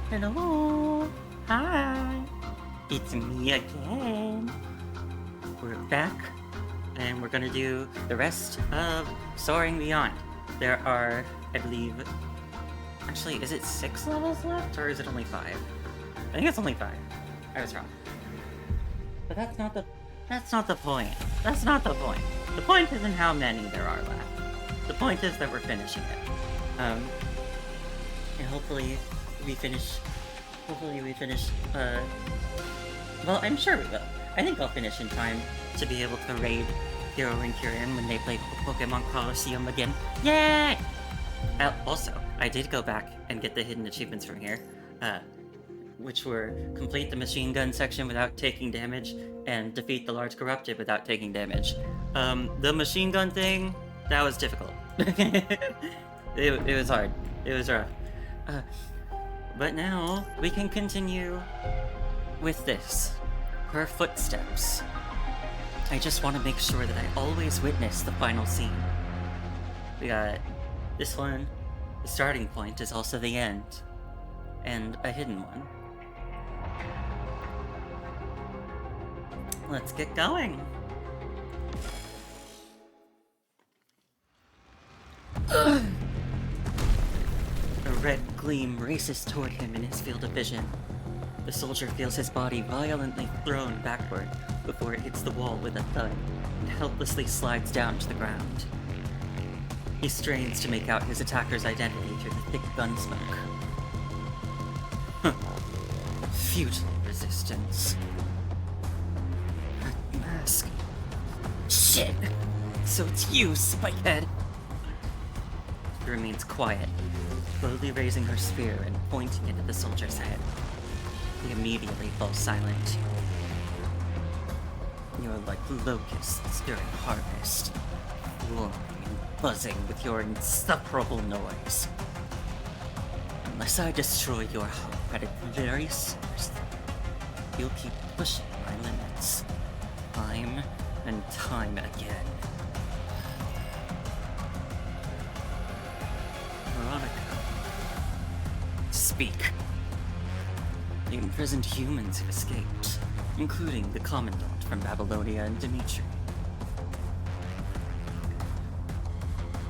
Hello. Hi. It's me again. We're back, and we're gonna do the rest of Soaring Beyond. There are, I believe, actually, is it 6 levels left, or is it only 5? I think it's only 5. I was wrong. But that's not the point. That's not the point. The point isn't how many there are left. The point is that we're finishing it. And hopefully we finish. Well, I'm sure we will. I think I'll finish in time to be able to raid Hero and Kyrian when they play Pokemon Colosseum again. Yay! Also, I did go back and get the hidden achievements from here, which were complete the machine gun section without taking damage and defeat the large corrupted without taking damage. The machine gun thing, that was difficult. It was hard. It was rough. But now we can continue with this. Her footsteps. I just want to make sure that I always witness the final scene. We got this one. The starting point is also the end. And a hidden one. Let's get going. Ugh. A red gleam races toward him in his field of vision. The soldier feels his body violently thrown backward before it hits the wall with a thud and helplessly slides down to the ground. He strains to make out his attacker's identity through the thick gun smoke. Futile resistance. That mask. Shit! So it's you, Spikehead! She remains quiet, slowly raising her spear and pointing it at the soldier's head. He immediately falls silent. You're like locusts during harvest, roaring and buzzing with your insufferable noise. Unless I destroy your hope at its very source, you'll keep pushing my limits, time and time again. Veronica, speak. The imprisoned humans have escaped, including the Commandant from Babylonia and Dimitri.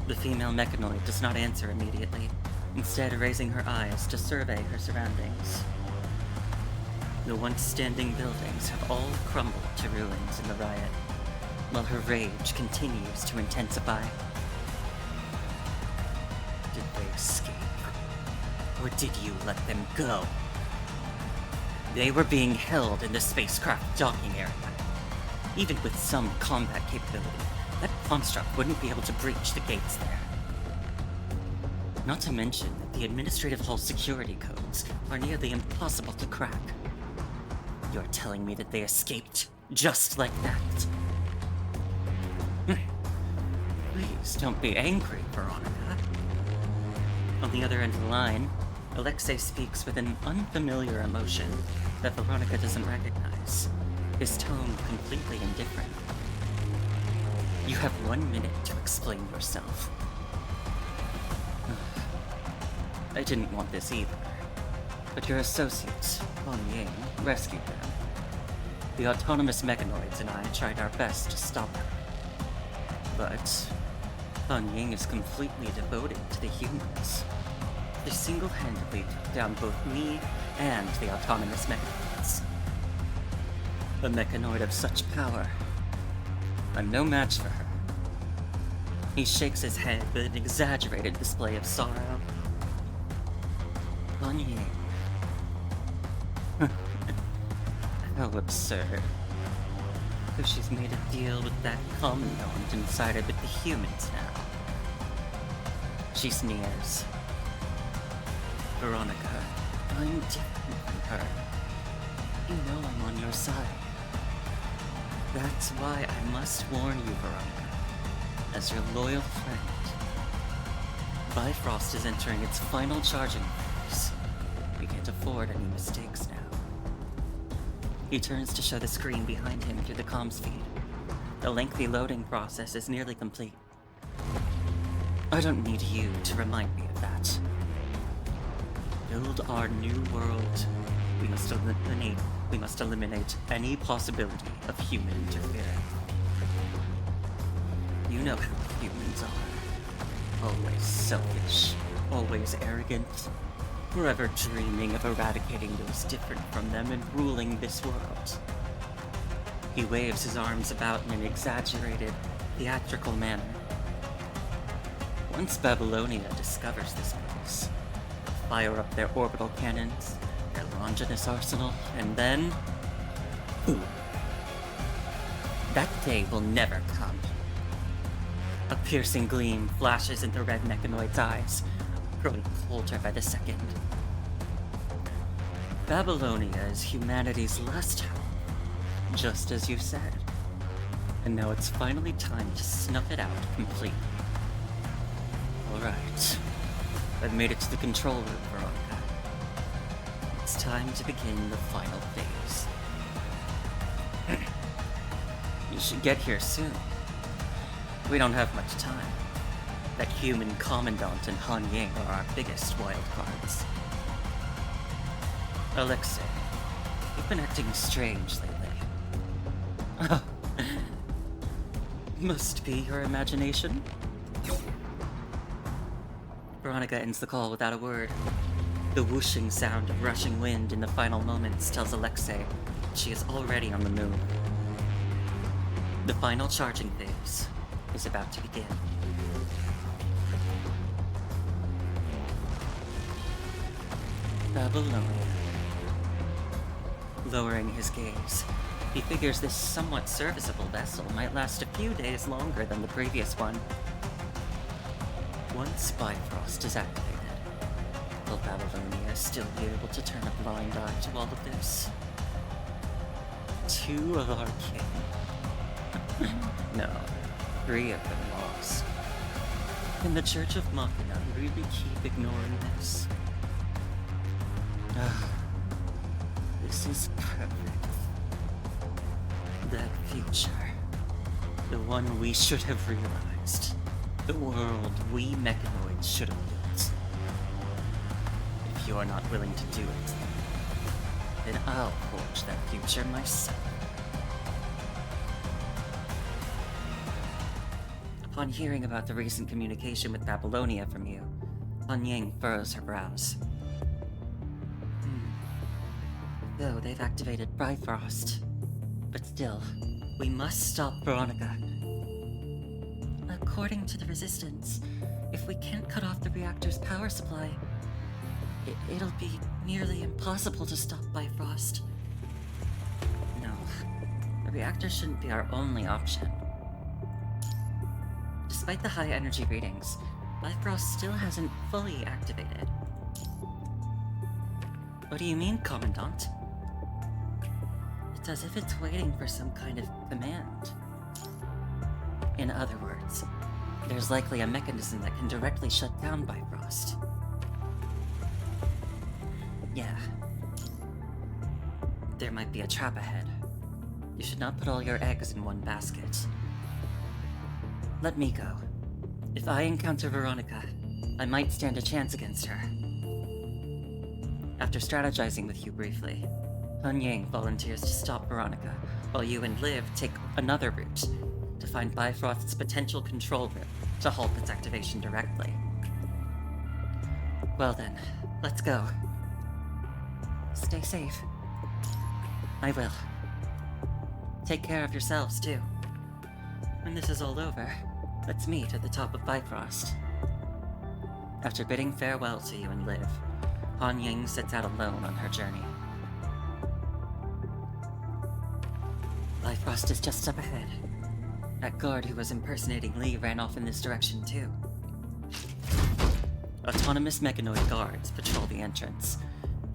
The female mechanoid does not answer immediately, instead raising her eyes to survey her surroundings. The once standing buildings have all crumbled to ruins in the riot, while her rage continues to intensify. Did they escape? Or did you let them go? They were being held in the spacecraft docking area. Even with some combat capability, that construct wouldn't be able to breach the gates there. Not to mention that the administrative hall security codes are nearly impossible to crack. You're telling me that they escaped just like that? Please don't be angry, Veronica. On the other end of the line, Alexei speaks with an unfamiliar emotion that Veronica doesn't recognize, his tone completely indifferent. You have 1 minute to explain yourself. I didn't want this either, but your associates, Han Ying, rescued them. The autonomous mechanoids and I tried our best to stop her. But Han Ying is completely devoted to the humans. They single-handedly took down both me and the autonomous mechanoids. A mechanoid of such power, I'm no match for her. He shakes his head with an exaggerated display of sorrow. Han Ying. How absurd. So she's made a deal with that commandant and sided with the humans now. She sneers. Veronica, I'm different from her. You know I'm on your side. That's why I must warn you, Veronica, as your loyal friend. Bifrost is entering its final charging phase. We can't afford any mistakes now. He turns to show the screen behind him through the comms feed. The lengthy loading process is nearly complete. I don't need you to remind me of that. build our new world, we must eliminate any possibility of human interference. You know how humans are. Always selfish, always arrogant, forever dreaming of eradicating those different from them and ruling this world. He waves his arms about in an exaggerated, theatrical manner. Once Babylonia discovers this place, they'll fire up their orbital cannons, their Longinus arsenal, and then... boom. That day will never come. A piercing gleam flashes in the red mechanoid's eyes, growing colder by the second. Babylonia is humanity's last hope, just as you said. And now it's finally time to snuff it out completely. Alright. I've made it to the control room, Veronica. It's time to begin the final phase. You should get here soon. We don't have much time. That human commandant and Han Ying are our biggest wild cards. Alexei, you've been acting strange lately. Oh. Must be your imagination? Veronica ends the call without a word. The whooshing sound of rushing wind in the final moments tells Alexei she is already on the moon. The final charging phase is about to begin. Babylonia. Lowering his gaze, he figures this somewhat serviceable vessel might last a few days longer than the previous one. Once Bifrost is activated, will Babylonia still be able to turn a blind eye to all of this? 2 of our kin. No, 3 of them lost. Can the Church of Machina really keep ignoring this? This is perfect. That future. The one we should have realized. The world we mechanoids should have built. If you are not willing to do it, then I'll forge that future myself. Upon hearing about the recent communication with Babylonia from you, Han Ying furrows her brows. Though they've activated Bifrost. But still, we must stop Veronica. According to the Resistance, if we can't cut off the reactor's power supply, it'll be nearly impossible to stop Bifrost. No, the reactor shouldn't be our only option. Despite the high energy readings, Bifrost still hasn't fully activated. What do you mean, Commandant? It's as if it's waiting for some kind of command. In other words, there's likely a mechanism that can directly shut down Bifrost. Yeah. There might be a trap ahead. You should not put all your eggs in one basket. Let me go. If I encounter Veronica, I might stand a chance against her. After strategizing with you briefly, Han Ying volunteers to stop Veronica, while you and Liv take another route to find Bifrost's potential control room to halt its activation directly. Well then, let's go. Stay safe. I will. Take care of yourselves, too. When this is all over, let's meet at the top of Bifrost. After bidding farewell to you and Liv, Han Ying sets out alone on her journey. Bifrost is just up ahead. That guard who was impersonating Lee ran off in this direction too. Autonomous mechanoid guards patrol the entrance,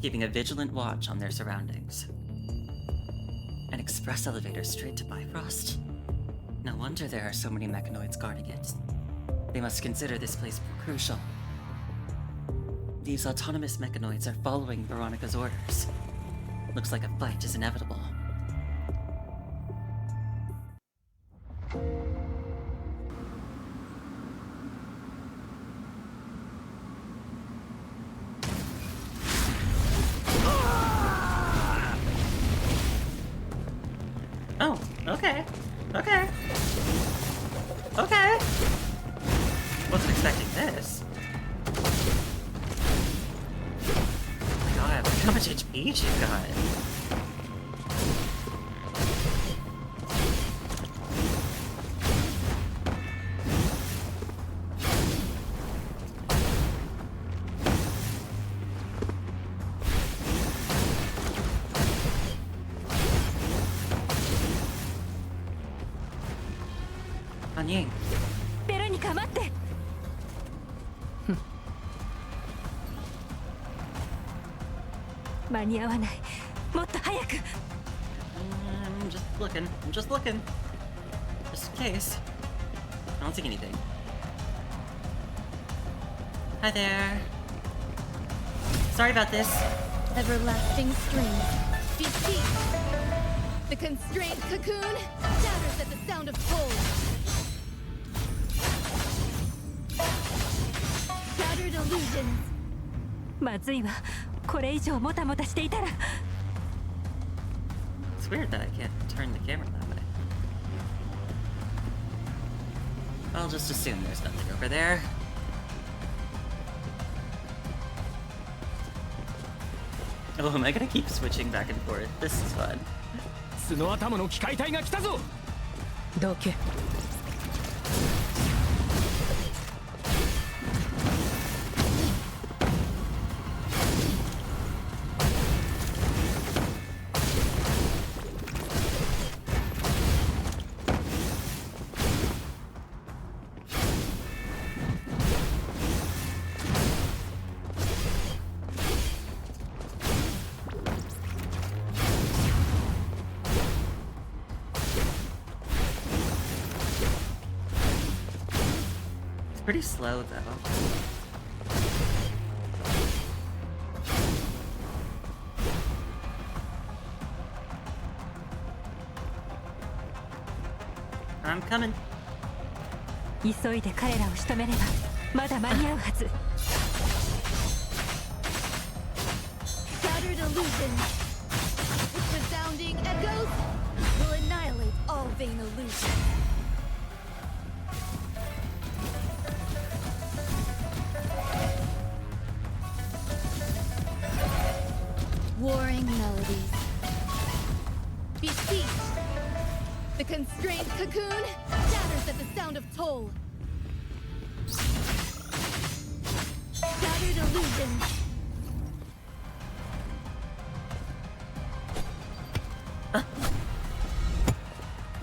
keeping a vigilant watch on their surroundings. An express elevator straight to Bifrost? No wonder there are so many mechanoids guarding it. They must consider this place crucial. These autonomous mechanoids are following Veronica's orders. Looks like a fight is inevitable. Okay. Okay. Okay. Wasn't expecting this. Oh my god, look how much HP you've got. Anying. ベロニカ待って。間に合わない。もっと早く。I'm just looking. I'm just looking. Just in case. I don't see anything. Hi there. Sorry about this. Everlasting strings. Defeat. The constrained cocoon shatters at the sound of pull. Shattered illusions. まずいわ。これ以上もたもたしていたら。It's weird that I can't turn the camera that way. I'll just assume there's nothing over there. Oh, am I gonna keep switching back and forth? This is fun. 角頭の機械体が来たぞ。どけ。Pretty slow though. I'm coming. 急いで彼らを仕留めればまだ間に合うはず。Shattered illusions. Its resounding echoes will annihilate all vain illusions. Warring melodies. Beseech. The constrained cocoon shatters at the sound of toll. Shattered illusions.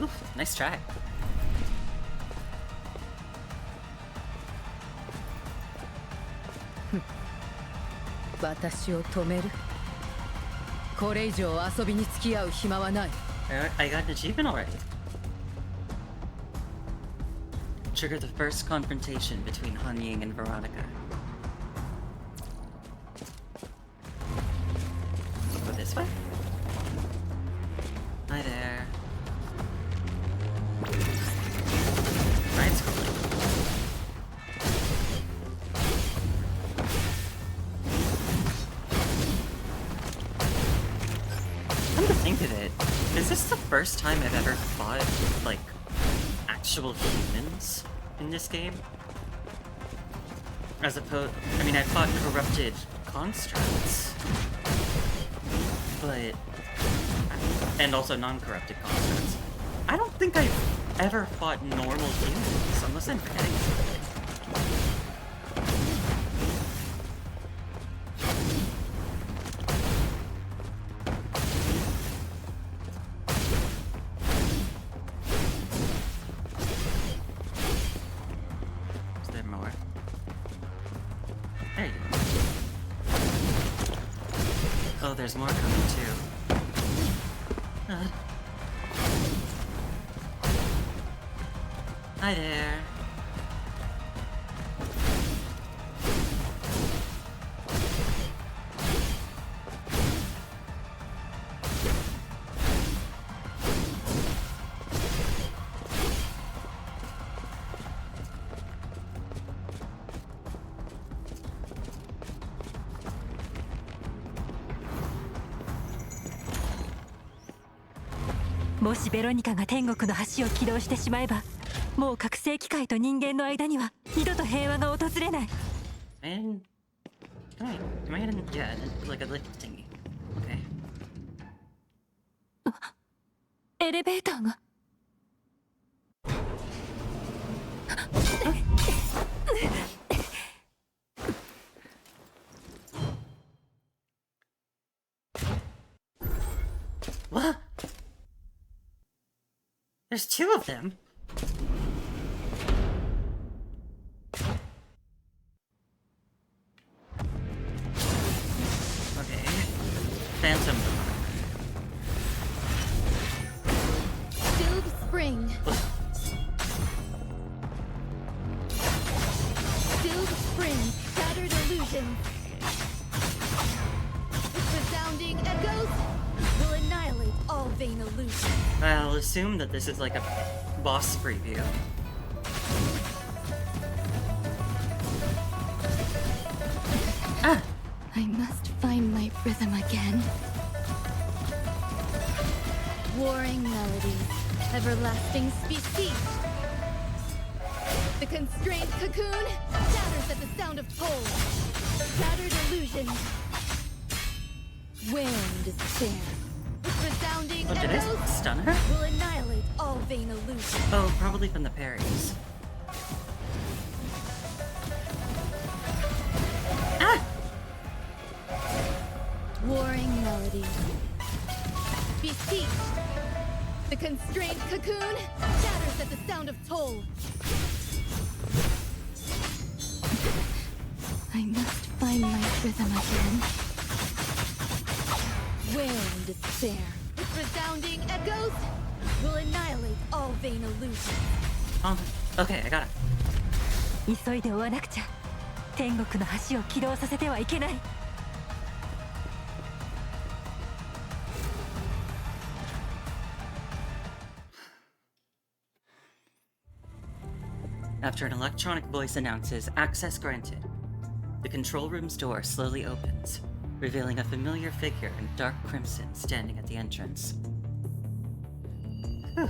Oof, nice try. 私を止める。これ以上遊びに付き合う暇はない。I got an achievement already. Trigger the first confrontation between Han Ying and Veronica. Go this way? Hi there. Right scrolling. Come to think of it, is this the first time I've ever fought, like, actual humans in this game? As opposed, I mean, I fought corrupted constructs, but, and also non-corrupted constructs. I don't think I've ever fought normal humans, unless I'm forgetting something. Oh, there's more coming too. Hi there. もしベロニカが天国の橋を起動してしまえば、もう覚醒機械と人間の間には二度と平和が訪れない。 And am I in? Yeah, like a lift thingy. Okay. エレベーターが。What? There's two of them. Okay. Phantom. Stilled spring. Stilled spring. Shattered illusions. Its resounding echoes will annihilate all vain illusions. I'll assume that this is like a boss preview. Ah! I must find my rhythm again. Warring melodies, everlasting species. The constrained cocoon shatters at the sound of toll. Shattered illusions. Wearing despair. With resounding Oh, did echoes I stun her? will annihilate all vain illusions. Oh, probably from the parries. Ah! Warring melodies. Beseech. The constrained cocoon shatters at the sound of toll. I must find my rhythm again. Wearing despair. With resounding echoes will annihilate all vain illusions. Okay, I got it. 急いで追わなくちゃ。天国の橋を起動させてはいけない。 After an electronic voice announces access granted, the control room's door slowly opens, revealing a familiar figure in dark crimson standing at the entrance. Whew.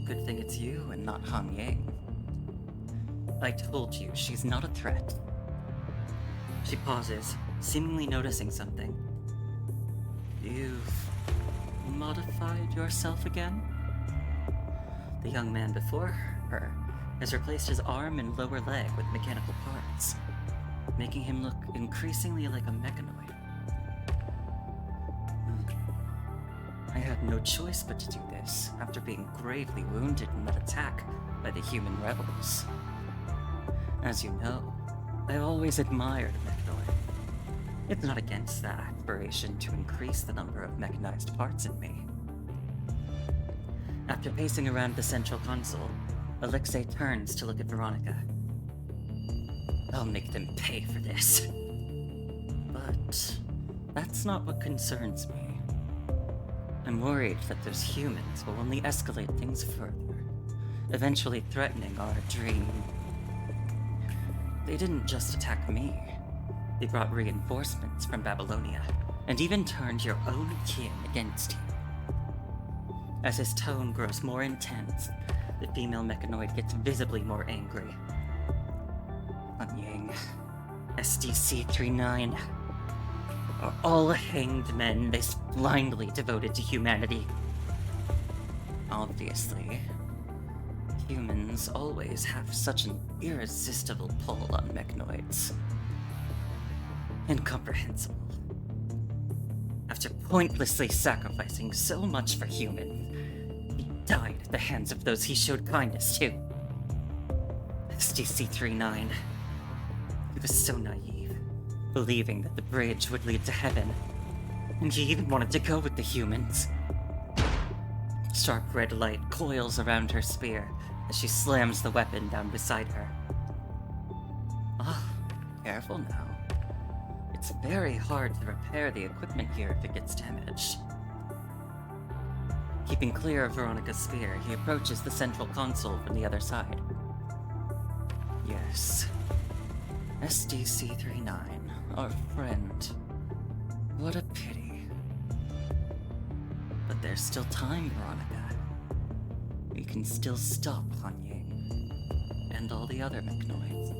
Good thing it's you and not Han Yang. I told you, she's not a threat. She pauses, seemingly noticing something. You've modified yourself again? The young man before her has replaced his arm and lower leg with mechanical parts, making him look increasingly like a mechanoid. I had no choice but to do this after being gravely wounded in that attack by the human rebels. As you know, I've always admired a mechanoid. It's not against that aspiration to increase the number of mechanized parts in me. After pacing around the central console, Alexei turns to look at Veronica. I'll make them pay for this. But that's not what concerns me. I'm worried that those humans will only escalate things further, eventually threatening our dream. They didn't just attack me. They brought reinforcements from Babylonia, and even turned your own kin against you. As his tone grows more intense, the female mechanoid gets visibly more angry. Han Yang, SDC-39 are all hanged men this blindly devoted to humanity. Obviously, humans always have such an irresistible pull on mechanoids. Incomprehensible. After pointlessly sacrificing so much for humans, he died at the hands of those he showed kindness to. SDC-39. He was so naive, believing that the bridge would lead to heaven. And he even wanted to go with the humans. Sharp red light coils around her spear as she slams the weapon down beside her. Oh, careful now. It's very hard to repair the equipment here if it gets damaged. Keeping clear of Veronica's spear, he approaches the central console from the other side. Yes. SDC-39, our friend. What a pity. But there's still time, Veronica. We can still stop Han Ying and all the other mechanoids.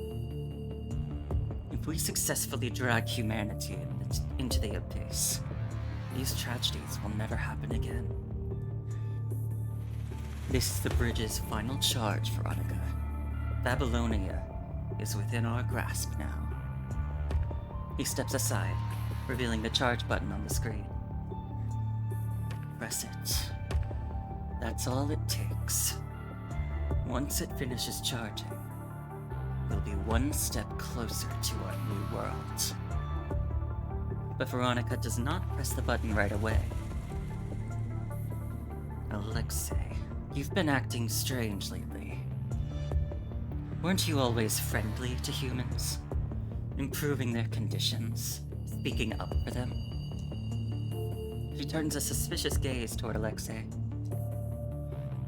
If we successfully drag humanity into the abyss, these tragedies will never happen again. This is the bridge's final charge, Veronica. Babylonia is within our grasp now. He steps aside, revealing the charge button on the screen. Press it. That's all it takes. Once it finishes charging, we'll be one step closer to our new world. But Veronica does not press the button right away. Alexei, you've been acting strange lately. Weren't you always friendly to humans? Improving their conditions, speaking up for them? She turns a suspicious gaze toward Alexei.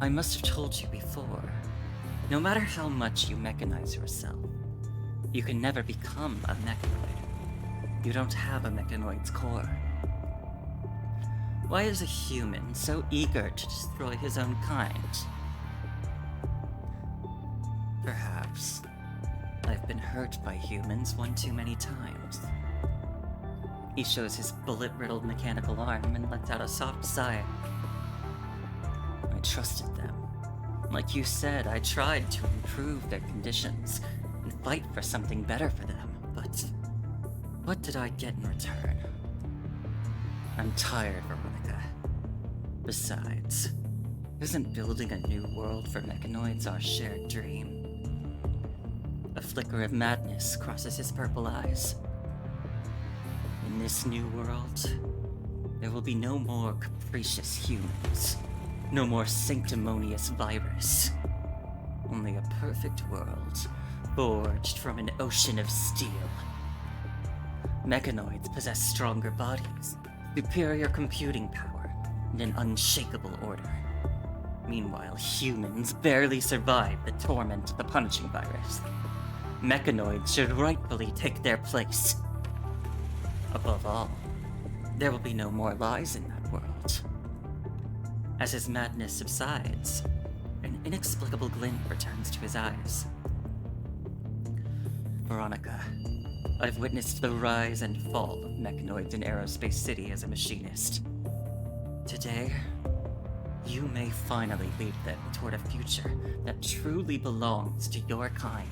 I must have told you before, no matter how much you mechanize yourself, you can never become a mechanoid. You don't have a mechanoid's core. Why is a human so eager to destroy his own kind? Perhaps I've been hurt by humans one too many times. He shows his bullet-riddled mechanical arm and lets out a soft sigh. I trusted them. Like you said, I tried to improve their conditions and fight for something better for them, but what did I get in return? I'm tired, Veronica. Besides, isn't building a new world for mechanoids our shared dream? A flicker of madness crosses his purple eyes. In this new world, there will be no more capricious humans. No more sanctimonious virus. Only a perfect world, forged from an ocean of steel. Mechanoids possess stronger bodies, superior computing power, and an unshakable order. Meanwhile, humans barely survive the torment of the punishing virus. Mechanoids should rightfully take their place. Above all, there will be no more lies in that world. As his madness subsides, an inexplicable glint returns to his eyes. Veronica, I've witnessed the rise and fall of mechanoids in Aerospace City as a machinist. Today, you may finally lead them toward a future that truly belongs to your kind.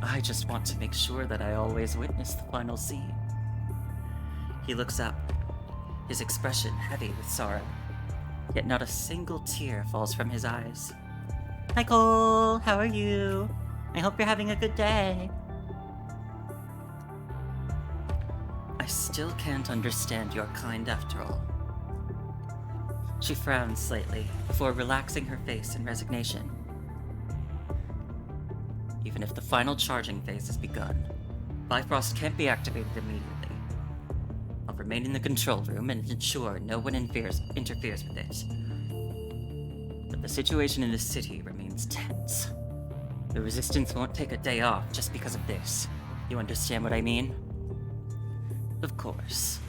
I just want to make sure that I always witness the final scene. He looks up, his expression heavy with sorrow, yet not a single tear falls from his eyes. Hi Cole, how are you? I hope you're having a good day. I still can't understand your kind after all. She frowns slightly before relaxing her face in resignation. Even if the final charging phase has begun, Bifrost can't be activated immediately. I'll remain in the control room and ensure no one interferes with it. But the situation in the city remains tense. The Resistance won't take a day off just because of this. You understand what I mean? Of course.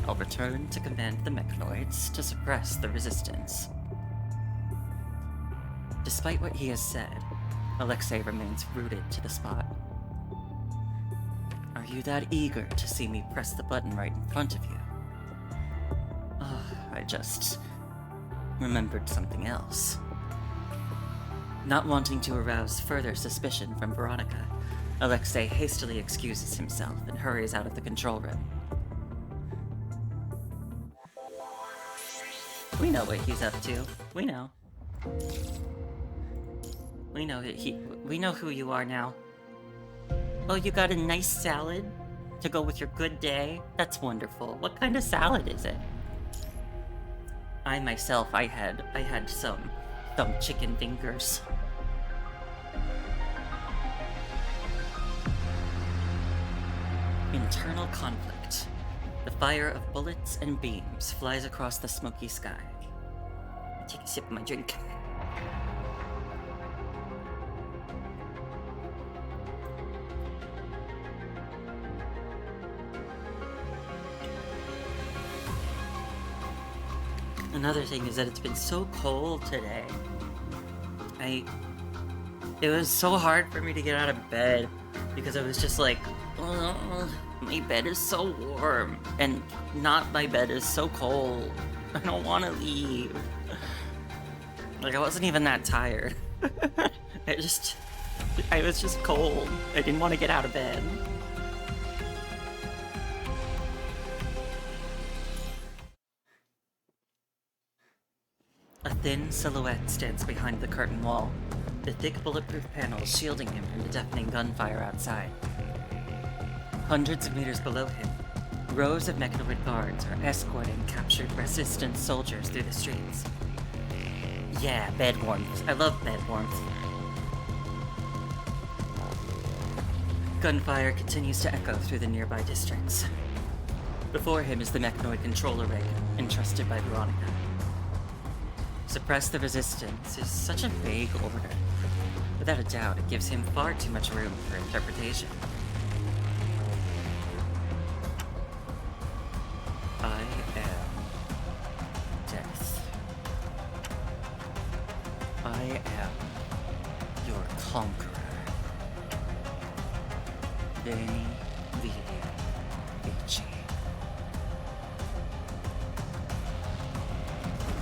I'll return to command the mechanoids to suppress the Resistance. Despite what he has said, Alexei remains rooted to the spot. Are you that eager to see me press the button right in front of you? Oh, I just remembered something else. Not wanting to arouse further suspicion from Veronica, Alexei hastily excuses himself and hurries out of the control room. We know what he's up to. We know. We know who you are now. Oh, you got a nice salad to go with your good day? That's wonderful. What kind of salad is it? I myself, I had some chicken fingers. Internal conflict. The fire of bullets and beams flies across the smoky sky. I take a sip of my drink. Another thing is that it's been so cold today. It was so hard for me to get out of bed because I was just like, oh, my bed is so warm and not my bed is so cold. I don't want to leave. Like, I wasn't even that tired. I was just cold. I didn't want to get out of bed. A thin silhouette stands behind the curtain wall, the thick bulletproof panels shielding him from the deafening gunfire outside. Hundreds of meters below him, rows of Mechanoid guards are escorting captured resistance soldiers through the streets. Yeah, bed warmth. I love bed warmth. Gunfire continues to echo through the nearby districts. Before him is the Mechanoid controller rig, entrusted by Veronica. Suppress the resistance is such a vague order. Without a doubt, it gives him far too much room for interpretation. I am death. I am your conqueror. Veni, vidi, vici.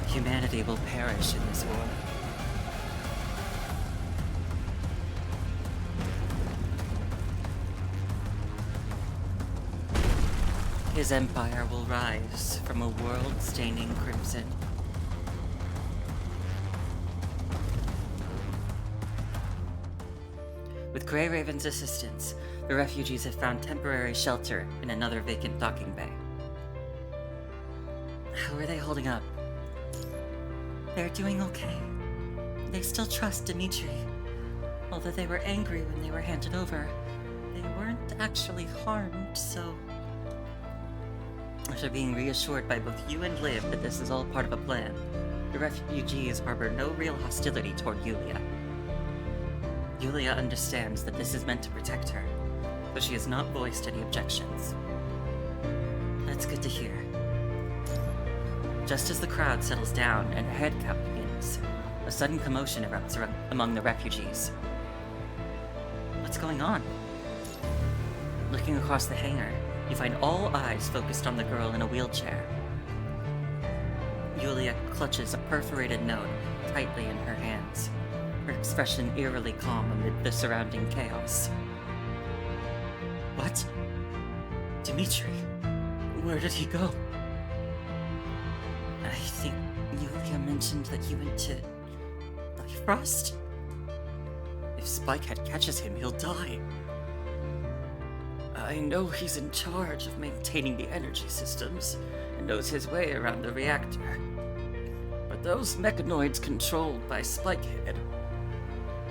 Humanity will perish in this war. His empire will rise from a world-staining crimson. With Grey Raven's assistance, the refugees have found temporary shelter in another vacant docking bay. How are they holding up? They're doing okay. They still trust Dimitri. Although they were angry when they were handed over, they weren't actually harmed, so... After being reassured by both you and Liv that this is all part of a plan, the refugees harbor no real hostility toward Yulia. Yulia understands that this is meant to protect her, but she has not voiced any objections. That's good to hear. Just as the crowd settles down and a head count begins, a sudden commotion erupts among the refugees. What's going on? Looking across the hangar, you find all eyes focused on the girl in a wheelchair. Yulia clutches a perforated note tightly in her hands, her expression eerily calm amid the surrounding chaos. What? Dimitri? Where did he go? I think Yulia mentioned that he went to Bifrost? If Spikehead catches him, he'll die. I know he's in charge of maintaining the energy systems and knows his way around the reactor. But those mechanoids controlled by Spikehead,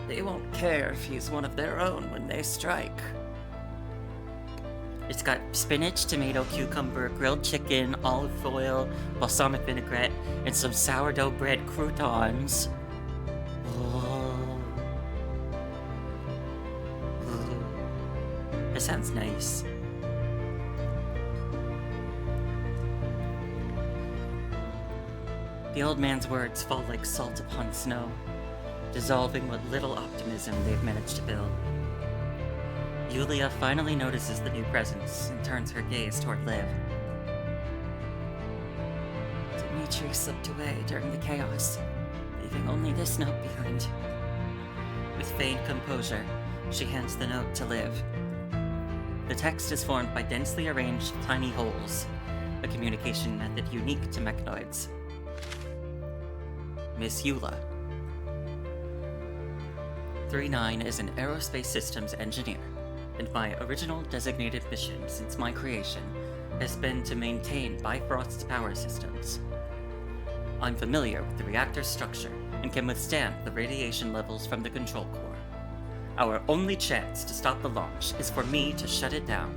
they won't care if he's one of their own when they strike. It's got spinach, tomato, cucumber, grilled chicken, olive oil, balsamic vinaigrette, and some sourdough bread croutons. Oh. That sounds nice. The old man's words fall like salt upon snow, dissolving what little optimism they've managed to build. Yulia finally notices the new presence and turns her gaze toward Liv. Dimitri slipped away during the chaos, leaving only this note behind. With feigned composure, she hands the note to Liv. The text is formed by densely arranged tiny holes, a communication method unique to mechanoids. Miss Eula. 39 is an aerospace systems engineer, and my original designated mission since my creation has been to maintain Bifrost's power systems. I'm familiar with the reactor's structure and can withstand the radiation levels from the control core. Our only chance to stop the launch is for me to shut it down.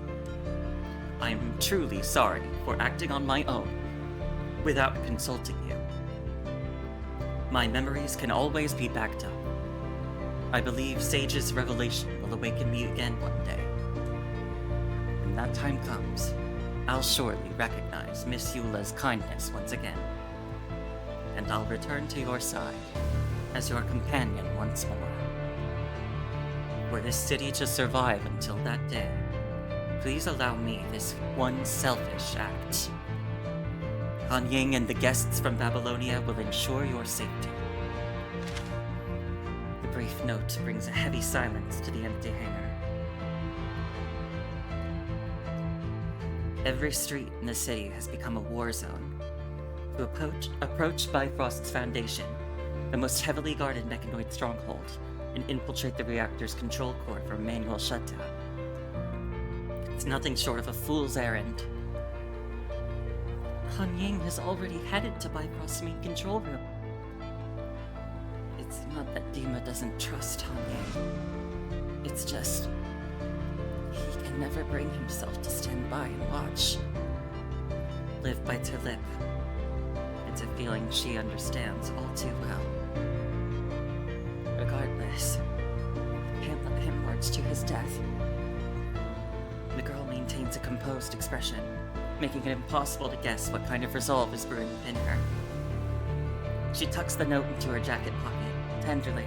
I'm truly sorry for acting on my own without consulting you. My memories can always be backed up. I believe Sage's revelation will awaken me again one day. When that time comes, I'll surely recognize Miss Eula's kindness once again. and I'll return to your side as your companion once more. Were this city to survive until that day, please allow me this one selfish act. Han Ying and the guests from Babylonia will ensure your safety. The brief note brings a heavy silence to the empty hangar. Every street in the city has become a war zone. To approach Bifrost's foundation, the most heavily guarded mechanoid stronghold, and infiltrate the reactor's control core for manual shutdown. It's nothing short of a fool's errand. Han Ying has already headed to Bifrost's main control room. It's not that Dima doesn't trust Han Ying. It's just he can never bring himself to stand by and watch. Liv bites her lip. It's a feeling she understands all too well. Regardless, can't let him march to his death. The girl maintains a composed expression, making it impossible to guess what kind of resolve is brewing within her. She tucks the note into her jacket pocket, tenderly,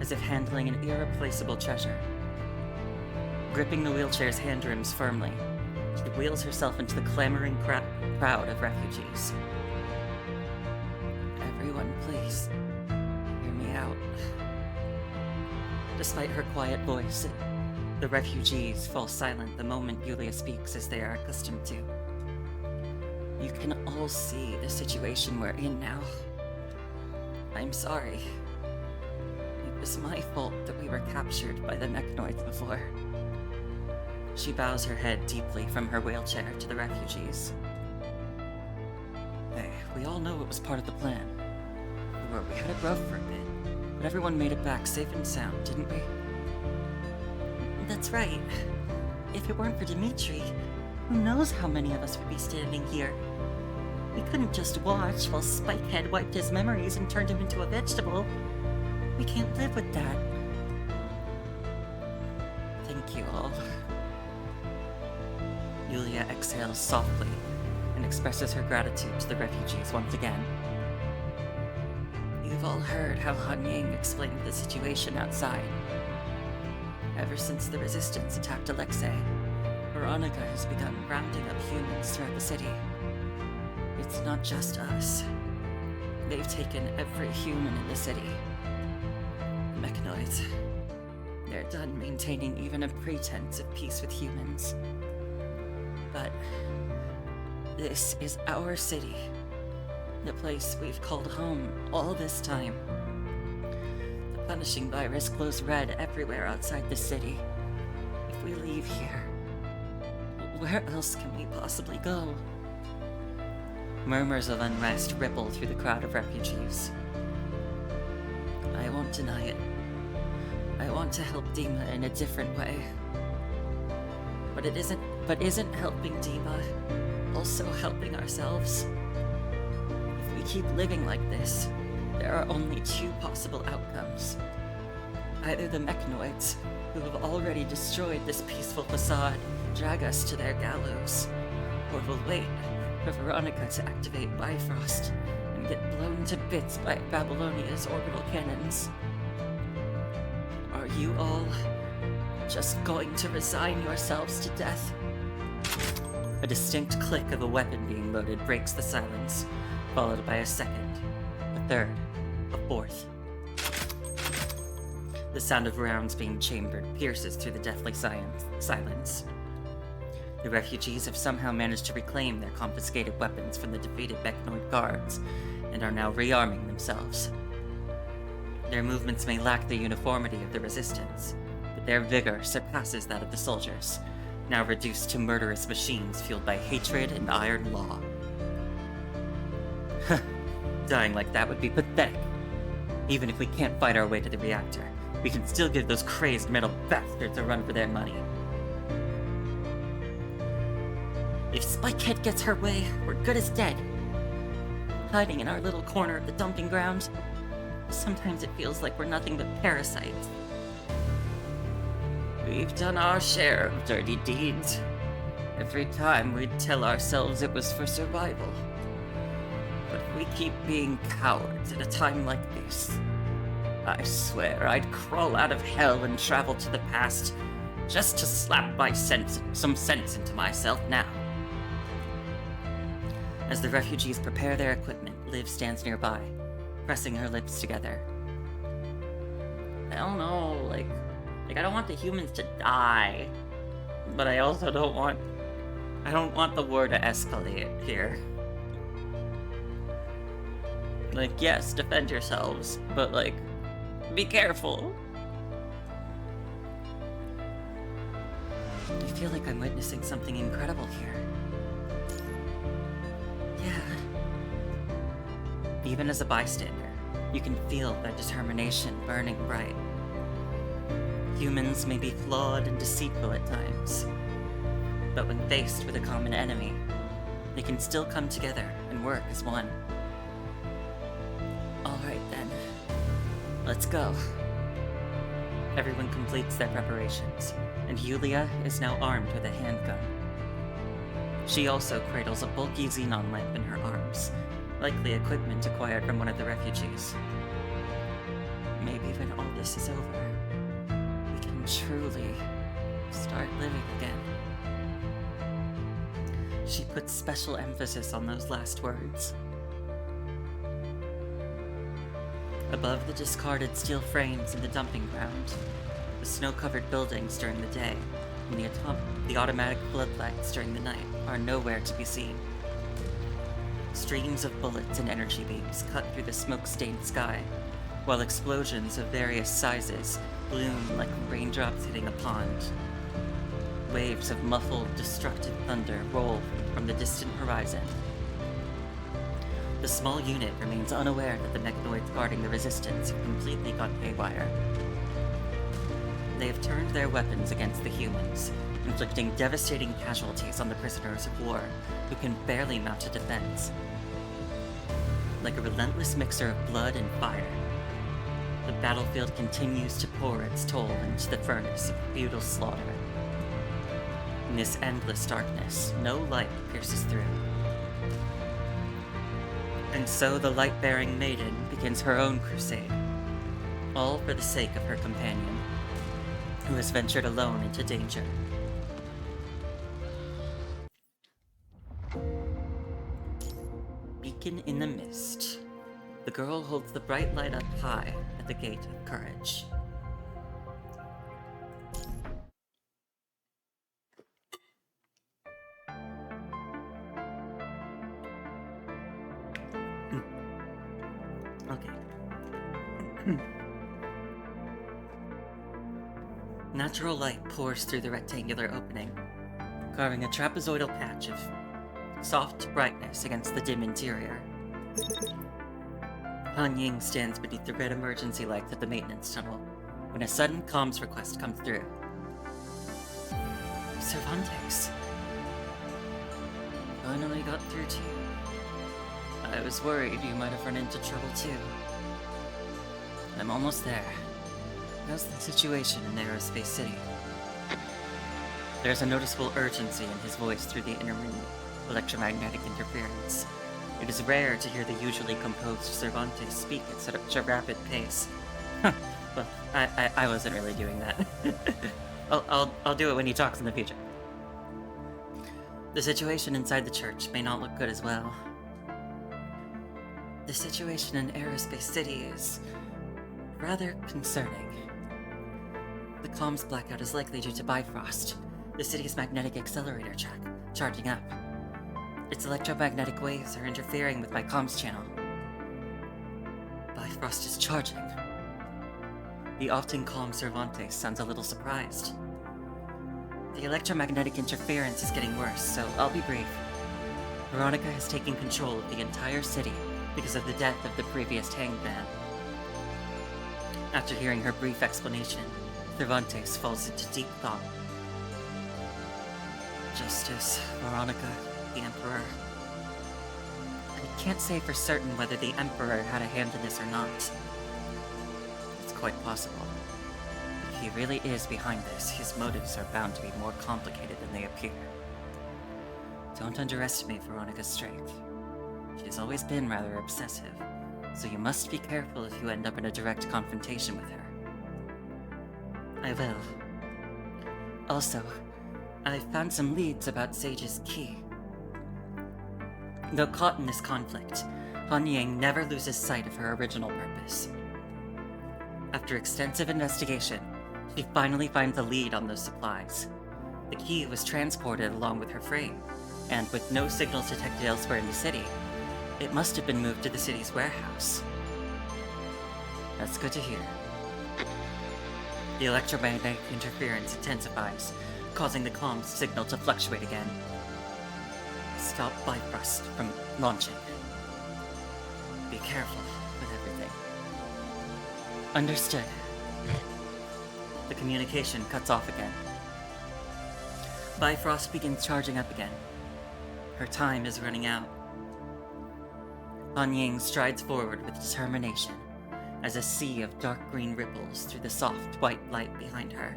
as if handling an irreplaceable treasure. Gripping the wheelchair's handrims firmly, she wheels herself into the clamoring crowd of refugees. Everyone, please, hear me out. Despite her quiet voice, the refugees fall silent the moment Yulia speaks, as they are accustomed to. You can all see the situation we're in now. I'm sorry. It was my fault that we were captured by the mechanoids before. She bows her head deeply from her wheelchair to the refugees. Hey, we all know it was part of the plan. We had it rough for a bit, but everyone made it back safe and sound, didn't we? That's right. If it weren't for Dimitri, who knows how many of us would be standing here? We couldn't just watch while Spikehead wiped his memories and turned him into a vegetable. We can't live with that. Thank you all. Yulia exhales softly and expresses her gratitude to the refugees once again. You've all heard how Han Ying explained the situation outside. Ever since the Resistance attacked Alexei, Veronica has begun rounding up humans throughout the city. It's not just us. They've taken every human in the city. The mechanoids. They're done maintaining even a pretense of peace with humans. But this is our city. The place we've called home all this time. The punishing virus glows red everywhere outside the city. If we leave here, where else can we possibly go? Murmurs of unrest ripple through the crowd of refugees. I won't deny it. I want to help Dima in a different way. But isn't helping Dima also helping ourselves? If we keep living like this, there are only two possible outcomes. Either the mechanoids, who have already destroyed this peaceful facade, drag us to their gallows, or we'll wait for Veronica to activate Bifrost and get blown to bits by Babylonia's orbital cannons. Are you all just going to resign yourselves to death? A distinct click of a weapon being loaded breaks the silence, followed by a second, a third, a fourth. The sound of rounds being chambered pierces through the deathly silence. The refugees have somehow managed to reclaim their confiscated weapons from the defeated mechanoid guards and are now rearming themselves. Their movements may lack the uniformity of the Resistance, but their vigor surpasses that of the soldiers, now reduced to murderous machines fueled by hatred and iron law. Dying like that would be pathetic. Even if we can't fight our way to the reactor, we can still give those crazed metal bastards a run for their money. If Spikehead gets her way, we're good as dead. Hiding in our little corner of the dumping ground, sometimes it feels like we're nothing but parasites. We've done our share of dirty deeds. Every time we'd tell ourselves it was for survival. But if we keep being cowards at a time like this, I swear I'd crawl out of hell and travel to the past just to slap some sense into myself now. As the refugees prepare their equipment, Liv stands nearby, pressing her lips together. I don't know, like I don't want the humans to die, but I also don't want the war to escalate here. Like, yes, defend yourselves, but like, be careful. I feel like I'm witnessing something incredible here. Yeah. Even as a bystander, you can feel their determination burning bright. Humans may be flawed and deceitful at times, but when faced with a common enemy, they can still come together and work as one. Alright then, let's go. Everyone completes their preparations, and Yulia is now armed with a handgun. She also cradles a bulky xenon lamp in her arms, likely equipment acquired from one of the refugees. Maybe when all this is over, we can truly start living again. She puts special emphasis on those last words. Above the discarded steel frames in the dumping ground, the snow-covered buildings during the day, and the automatic floodlights during the night are nowhere to be seen. Streams of bullets and energy beams cut through the smoke-stained sky, while explosions of various sizes bloom like raindrops hitting a pond. Waves of muffled, destructive thunder roll from the distant horizon. The small unit remains unaware that the mechanoids guarding the resistance have completely gone haywire. They have turned their weapons against the humans, inflicting devastating casualties on the prisoners of war who can barely mount a defense. Like a relentless mixer of blood and fire, the battlefield continues to pour its toll into the furnace of futile slaughter. In this endless darkness, no light pierces through. And so the light-bearing maiden begins her own crusade, all for the sake of her companion, who has ventured alone into danger. Beacon in the mist. The girl holds the bright light up high at the gate of courage. Okay. Natural light pours through the rectangular opening, carving a trapezoidal patch of soft brightness against the dim interior. Han Ying stands beneath the red emergency lights of the maintenance tunnel when a sudden comms request comes through. Cervantes. Finally got through to you. I was worried you might have run into trouble too. I'm almost there. How's the situation in Aerospace City? There's a noticeable urgency in his voice through the intermittent electromagnetic interference. It is rare to hear the usually composed Cervantes speak at such a rapid pace. Well, I wasn't really doing that. I'll do it when he talks in the future. The situation inside the church may not look good as well. The situation in Aerospace City is rather concerning. The comms blackout is likely due to Bifrost, the city's magnetic accelerator track, charging up. Its electromagnetic waves are interfering with my comms channel. Bifrost is charging. The often calm Cervantes sounds a little surprised. The electromagnetic interference is getting worse, so I'll be brief. Veronica has taken control of the entire city because of the death of the previous hanged man. After hearing her brief explanation, Cervantes falls into deep thought. Justice, Veronica, the Emperor. I can't say for certain whether the Emperor had a hand in this or not. It's quite possible. If he really is behind this, his motives are bound to be more complicated than they appear. Don't underestimate Veronica's strength. She's always been rather obsessive, so you must be careful if you end up in a direct confrontation with her. I will. Also, I found some leads about Sage's key. Though caught in this conflict, Han Ying never loses sight of her original purpose. After extensive investigation, she finally finds a lead on those supplies. The key was transported along with her frame, and with no signals detected elsewhere in the city, it must have been moved to the city's warehouse. That's good to hear. The electromagnetic interference intensifies, causing the comms signal to fluctuate again. Stop Bifrost from launching. Be careful with everything. Understood. The communication cuts off again. Bifrost begins charging up again. Her time is running out. Han Ying strides forward with determination as a sea of dark green ripples through the soft white light behind her.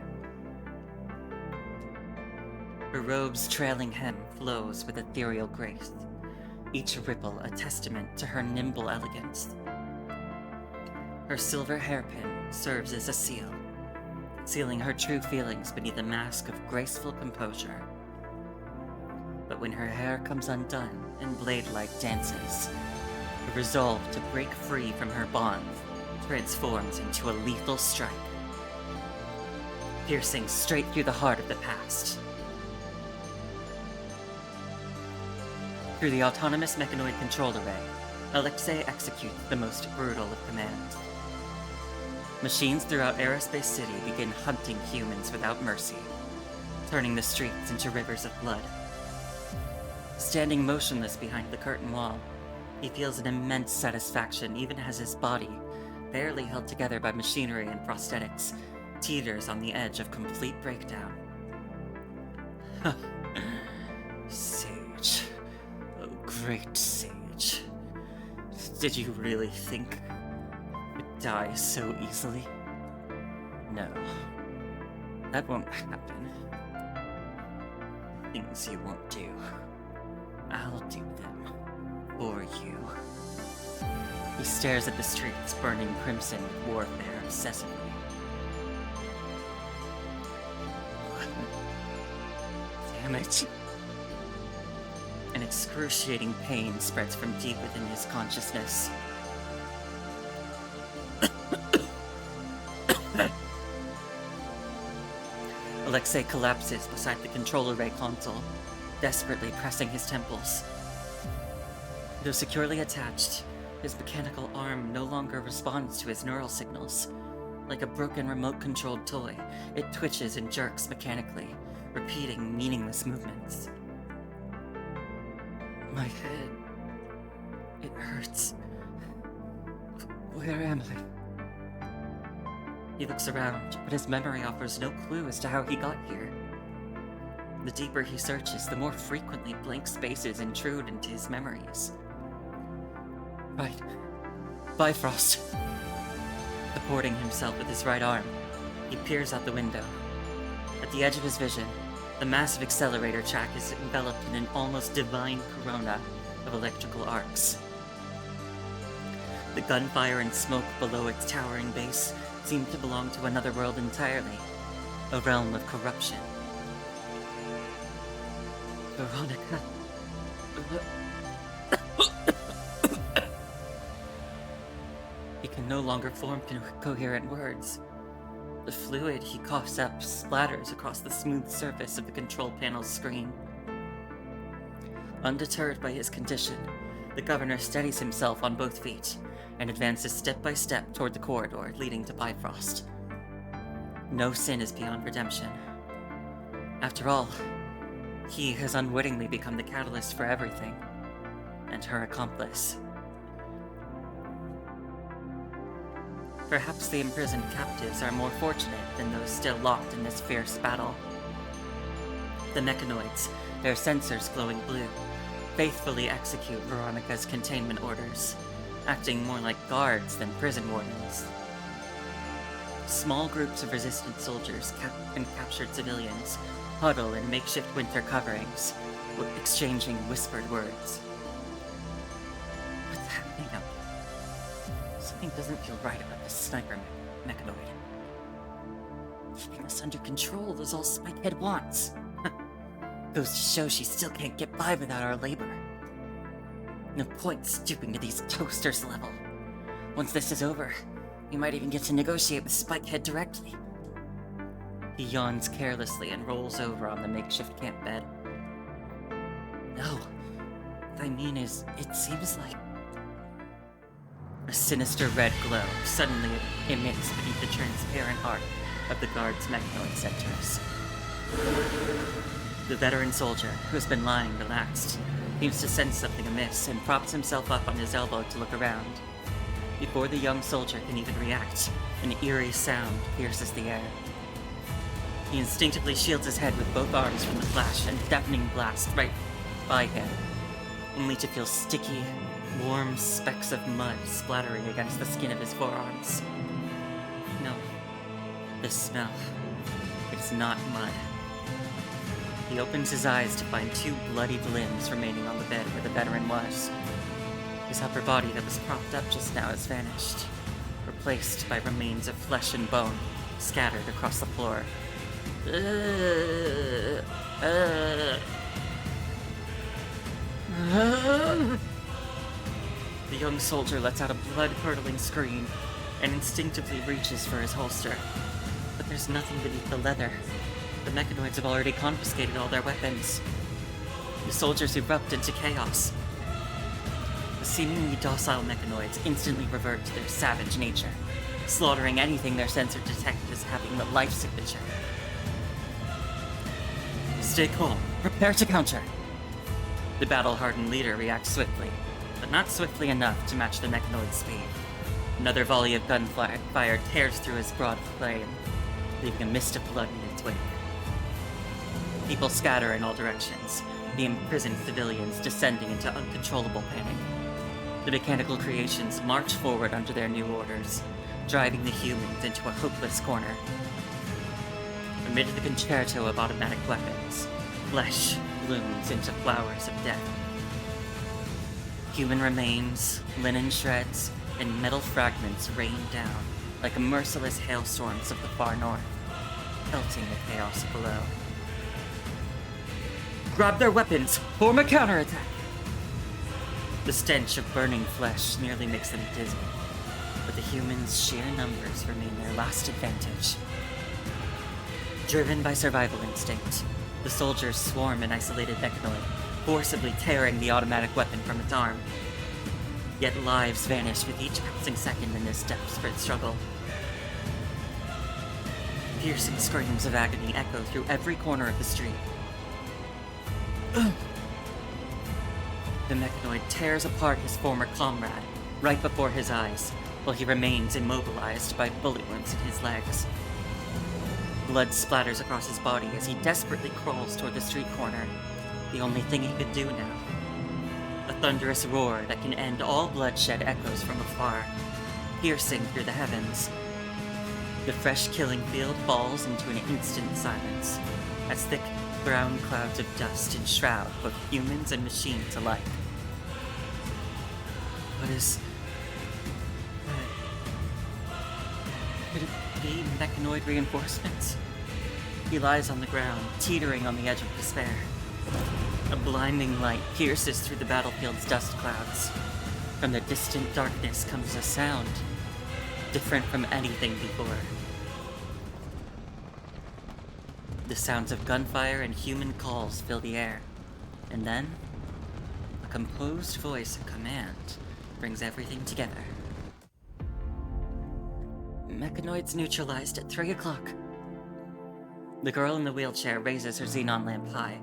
Her robe's trailing hem flows with ethereal grace, each ripple a testament to her nimble elegance. Her silver hairpin serves as a seal, sealing her true feelings beneath a mask of graceful composure. But when her hair comes undone and blade-like dances, the resolve to break free from her bonds transforms into a lethal strike, piercing straight through the heart of the past. Through the autonomous mechanoid control array, Alexei executes the most brutal of commands. Machines throughout Aerospace City begin hunting humans without mercy, turning the streets into rivers of blood. Standing motionless behind the curtain wall, he feels an immense satisfaction even as his body, barely held together by machinery and prosthetics, teeters on the edge of complete breakdown. Sage. Oh, great Sage. Did you really think you'd die so easily? No. That won't happen. Things you won't do, I'll do them for you. He stares at the streets burning crimson with warfare obsessively. Damn it. An excruciating pain spreads from deep within his consciousness. Alexei collapses beside the control array console, desperately pressing his temples. Though securely attached, his mechanical arm no longer responds to his neural signals. Like a broken remote-controlled toy, it twitches and jerks mechanically, repeating meaningless movements. My head... it hurts. Where am I? He looks around, but his memory offers no clue as to how he got here. The deeper he searches, the more frequently blank spaces intrude into his memories. Right. Bifrost. Supporting himself with his right arm, he peers out the window. At the edge of his vision, the massive accelerator track is enveloped in an almost divine corona of electrical arcs. The gunfire and smoke below its towering base seem to belong to another world entirely, a realm of corruption. Veronica... He can no longer form coherent words. The fluid he coughs up splatters across the smooth surface of the control panel's screen. Undeterred by his condition, the governor steadies himself on both feet and advances step by step toward the corridor leading to Bifrost. No sin is beyond redemption. After all, he has unwittingly become the catalyst for everything, and her accomplice. Perhaps the imprisoned captives are more fortunate than those still locked in this fierce battle. The mechanoids, their sensors glowing blue, faithfully execute Veronica's containment orders, acting more like guards than prison wardens. Small groups of resistant soldiers and captured civilians huddle in makeshift winter coverings, exchanging whispered words. Something doesn't feel right about this sniper mechanoid. Keeping us under control is all Spikehead wants. Goes to show she still can't get by without our labor. No point stooping to these toasters level. Once this is over, we might even get to negotiate with Spikehead directly. He yawns carelessly and rolls over on the makeshift camp bed. No, what I mean is, it seems like... A sinister red glow suddenly emits beneath the transparent arc of the guard's mechanoid centers. The veteran soldier, who has been lying relaxed, seems to sense something amiss and props himself up on his elbow to look around. Before the young soldier can even react, an eerie sound pierces the air. He instinctively shields his head with both arms from the flash and deafening blast right by him, only to feel sticky, warm specks of mud splattering against the skin of his forearms. No, the smell. It's not mud. He opens his eyes to find two bloodied limbs remaining on the bed where the veteran was. His upper body that was propped up just now has vanished, replaced by remains of flesh and bone scattered across the floor. The young soldier lets out a blood-curdling scream and instinctively reaches for his holster. But there's nothing beneath the leather. The mechanoids have already confiscated all their weapons. The soldiers erupt into chaos. The seemingly docile mechanoids instantly revert to their savage nature, slaughtering anything their sensor detected as having the life signature. Stay calm. Prepare to counter. The battle-hardened leader reacts swiftly, but not swiftly enough to match the mechanoid's speed. Another volley of gunfire tears through his broad flame, leaving a mist of blood in its wake. People scatter in all directions, the imprisoned civilians descending into uncontrollable panic. The mechanical creations march forward under their new orders, driving the humans into a hopeless corner. Amid the concerto of automatic weapons, flesh blooms into flowers of death. Human remains, linen shreds, and metal fragments rain down like merciless hailstorms of the far north, pelting the chaos below. Grab their weapons! Form a counterattack! The stench of burning flesh nearly makes them dizzy, but the humans' sheer numbers remain their last advantage. Driven by survival instinct, the soldiers swarm an isolated mechanoid, forcibly tearing the automatic weapon from its arm. Yet lives vanish with each passing second in this desperate struggle. Piercing screams of agony echo through every corner of the street. The mechanoid tears apart his former comrade right before his eyes, while he remains immobilized by bullet wounds in his legs. Blood splatters across his body as he desperately crawls toward the street corner, the only thing he could do now. A thunderous roar that can end all bloodshed echoes from afar, piercing through the heavens. The fresh killing field falls into an instant silence, as thick brown clouds of dust enshroud both humans and machines alike. What is... Could it be mechanoid reinforcements? He lies on the ground, teetering on the edge of despair. A blinding light pierces through the battlefield's dust clouds. From the distant darkness comes a sound, different from anything before. The sounds of gunfire and human calls fill the air, and then, a composed voice of command brings everything together. Mechanoids neutralized at 3 o'clock. The girl in the wheelchair raises her xenon lamp high.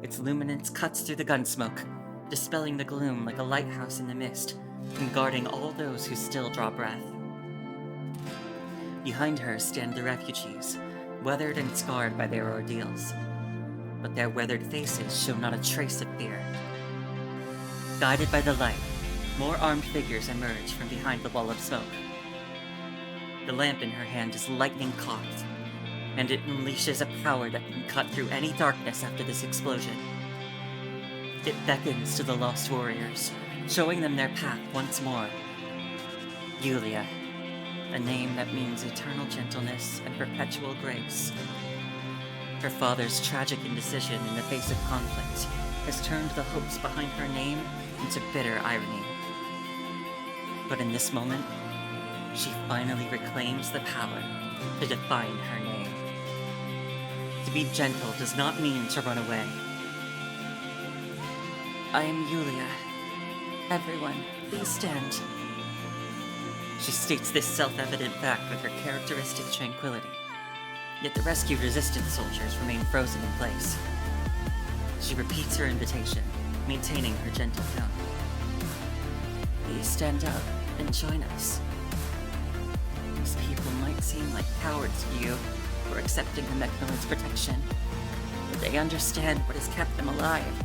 Its luminance cuts through the gun smoke, dispelling the gloom like a lighthouse in the mist, and guarding all those who still draw breath. Behind her stand the refugees, weathered and scarred by their ordeals. But their weathered faces show not a trace of fear. Guided by the light, more armed figures emerge from behind the wall of smoke. The lamp in her hand is lightning-cocked, and it unleashes a power that can cut through any darkness after this explosion. It beckons to the lost warriors, showing them their path once more. Yulia, a name that means eternal gentleness and perpetual grace. Her father's tragic indecision in the face of conflict has turned the hopes behind her name into bitter irony. But in this moment, she finally reclaims the power to define her name. To be gentle does not mean to run away. I am Yulia. Everyone, please stand. She states this self-evident fact with her characteristic tranquility. Yet the rescued resistance soldiers remain frozen in place. She repeats her invitation, maintaining her gentle tone. Please stand up and join us. These people might seem like cowards to you for accepting the Mechanoid's protection, but they understand what has kept them alive.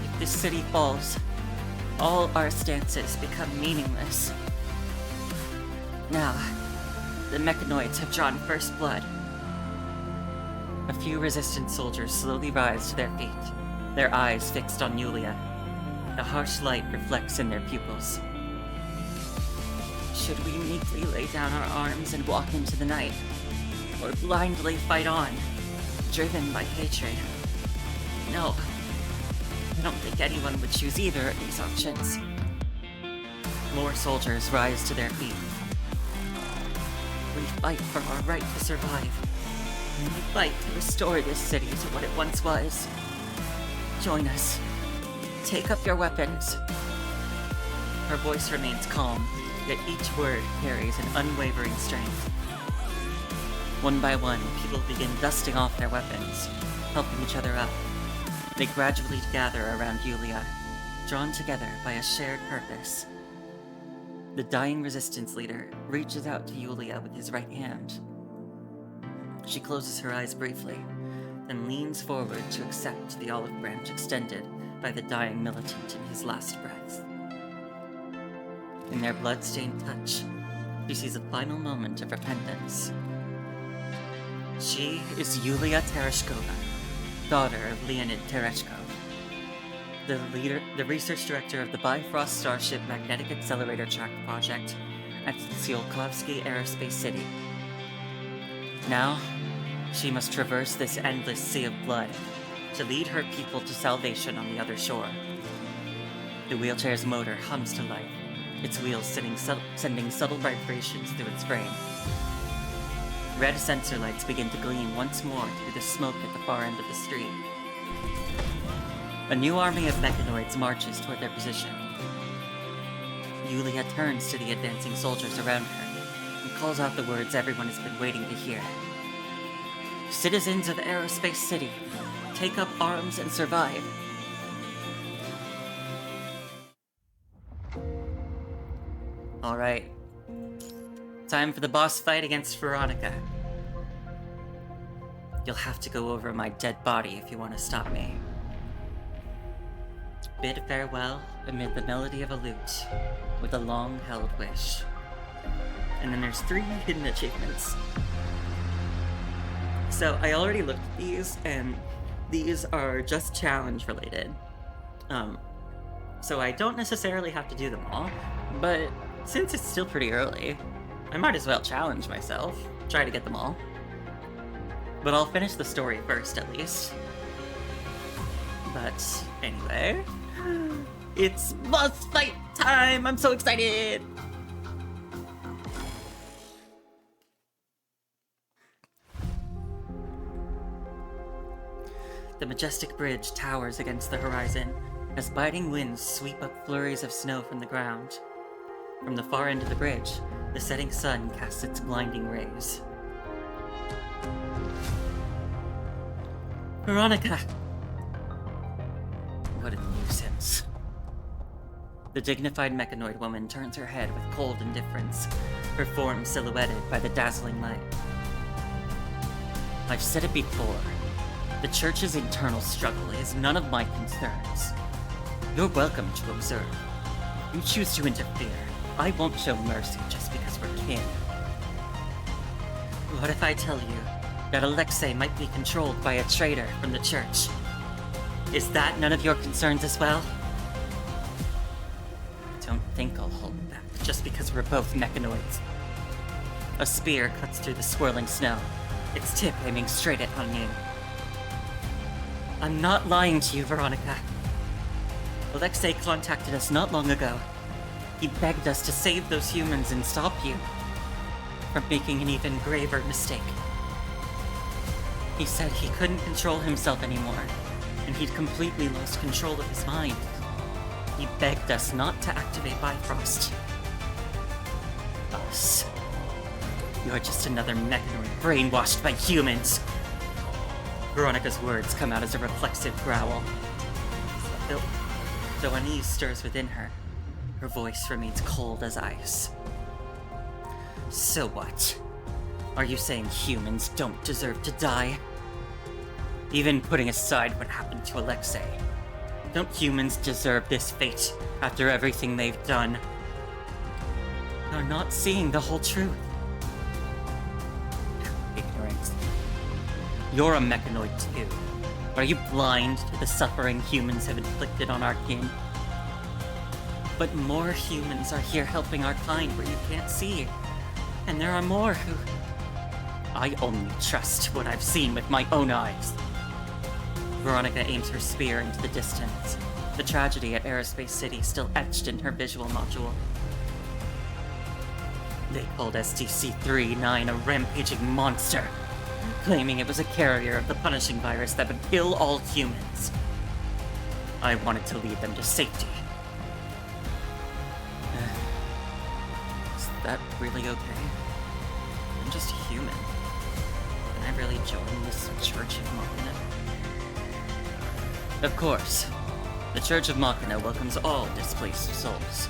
If this city falls, all our stances become meaningless. Now, the Mechanoids have drawn first blood. A few resistance soldiers slowly rise to their feet, their eyes fixed on Yulia. The harsh light reflects in their pupils. Should we meekly lay down our arms and walk into the night? Or blindly fight on, driven by hatred? No. I don't think anyone would choose either of these options. More soldiers rise to their feet. We fight for our right to survive. We fight to restore this city to what it once was. Join us. Take up your weapons. Her voice remains calm, yet each word carries an unwavering strength. One by one, people begin dusting off their weapons, helping each other up. They gradually gather around Yulia, drawn together by a shared purpose. The dying resistance leader reaches out to Yulia with his right hand. She closes her eyes briefly, then leans forward to accept the olive branch extended by the dying militant in his last breath. In their blood-stained touch, she sees a final moment of repentance. She is Yulia Tereshkova, daughter of Leonid Tereshkov, the research director of the Bifrost Starship Magnetic Accelerator Track project at Tsiolkovsky Aerospace City. Now, she must traverse this endless sea of blood to lead her people to salvation on the other shore. The wheelchair's motor hums to life, its wheels sending subtle vibrations through its frame. Red sensor lights begin to gleam once more through the smoke at the far end of the street. A new army of mechanoids marches toward their position. Yulia turns to the advancing soldiers around her and calls out the words everyone has been waiting to hear. Citizens of Aerospace City, take up arms and survive. Alright. Time for the boss fight against Veronica. You'll have to go over my dead body if you want to stop me. Bid farewell amid the melody of a lute, with a long-held wish. And then there's 3 hidden achievements. So I already looked at these, and these are just challenge related. So I don't necessarily have to do them all, but since it's still pretty early, I might as well challenge myself, try to get them all. But I'll finish the story first, at least. But anyway, it's boss fight time! I'm so excited! The majestic bridge towers against the horizon as biting winds sweep up flurries of snow from the ground. From the far end of the bridge, the setting sun casts its blinding rays. Veronica! What a nuisance. The dignified mechanoid woman turns her head with cold indifference, her form silhouetted by the dazzling light. I've said it before. The Church's internal struggle is none of my concerns. You're welcome to observe. If you choose to interfere, I won't show mercy just because we're kin. What if I tell you that Alexei might be controlled by a traitor from the Church? Is that none of your concerns as well? Don't think I'll hold back just because we're both mechanoids. A spear cuts through the swirling snow, its tip aiming straight at Han Ying. I'm not lying to you, Veronica. Alexei contacted us not long ago. He begged us to save those humans and stop you from making an even graver mistake. He said he couldn't control himself anymore, and he'd completely lost control of his mind. He begged us not to activate Bifrost. Us. You're just another mechanoid brainwashed by humans. Veronica's words come out as a reflexive growl. Though unease stirs within her, her voice remains cold as ice. So what? Are you saying humans don't deserve to die? Even putting aside what happened to Alexei, don't humans deserve this fate after everything they've done? You're not seeing the whole truth. Ignorance. You're a mechanoid too. Are you blind to the suffering humans have inflicted on our kin? But more humans are here helping our kind where you can't see. And there are more who... I only trust what I've seen with my own eyes. Veronica aims her spear into the distance, the tragedy at Aerospace City still etched in her visual module. They called SDC-39 a rampaging monster, claiming it was a carrier of the punishing virus that would kill all humans. I wanted to lead them to safety. Is that really okay? I'm just a human. Can I really join this Church of Machina? Of course. The Church of Machina welcomes all displaced souls.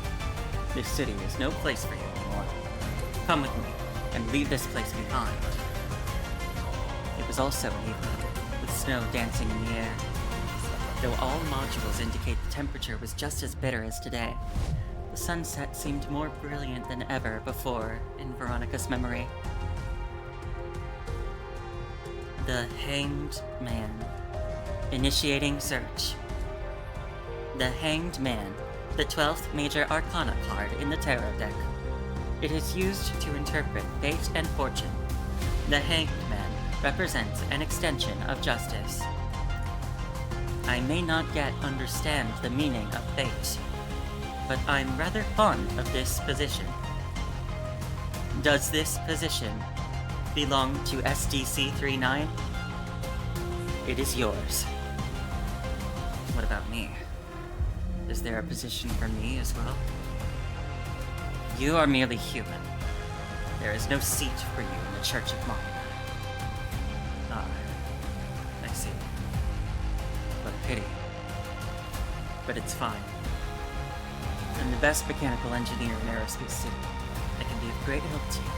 This city is no place for you anymore. Come with me, and leave this place behind. It was also an evening, with snow dancing in the air. Though all modules indicate the temperature was just as bitter as today, the sunset seemed more brilliant than ever before in Veronica's memory. The Hanged Man. Initiating search. The Hanged Man, the 12th major arcana card in the tarot deck. It is used to interpret fate and fortune. The Hanged Man represents an extension of justice. I may not yet understand the meaning of fate, but I'm rather fond of this position. Does this position belong to SDC-39? It is yours. What about me? Is there a position for me as well? You are merely human. There is no seat for you in the Church of Machina. Ah, I see. What a pity. But it's fine. I'm the best mechanical engineer in Aerospace City. I can be of great help to you.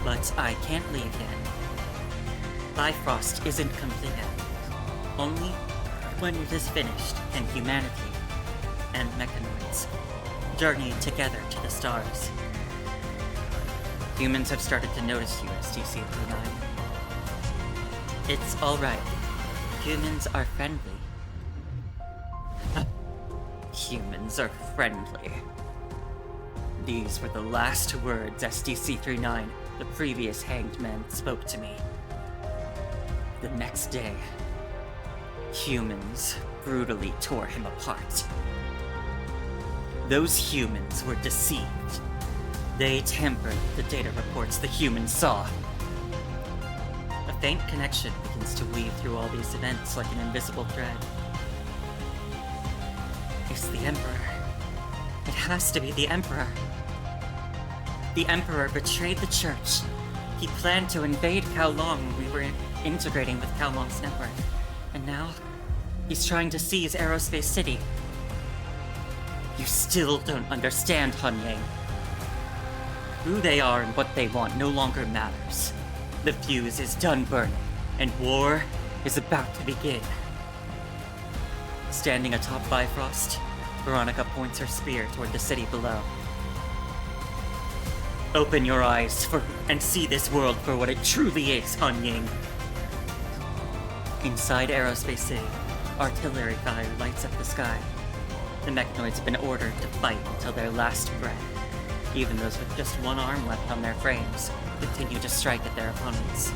But I can't leave yet. Bifrost isn't complete yet. Only when it is finished can humanity and mechanoids journey together to the stars. Humans have started to notice you, STC-39. It's alright. Humans are friendly. Humans are friendly. These were the last words SDC-39, the previous Hanged Man, spoke to me. The next day, humans brutally tore him apart. Those humans were deceived. They tampered with the data reports the humans saw. A faint connection begins to weave through all these events like an invisible thread. It's the Emperor. It has to be the Emperor. The Emperor betrayed the Church. He planned to invade Kowloon when we were integrating with Kowloon's network. And now, he's trying to seize Aerospace City. You still don't understand, Han Yang. Who they are and what they want no longer matters. The fuse is done burning, and war is about to begin. Standing atop Bifrost, Veronica points her spear toward the city below. Open your eyes and see this world for what it truly is, Han Ying. Inside Aerospace City, artillery fire lights up the sky. The mechanoids have been ordered to fight until their last breath. Even those with just one arm left on their frames continue to strike at their opponents.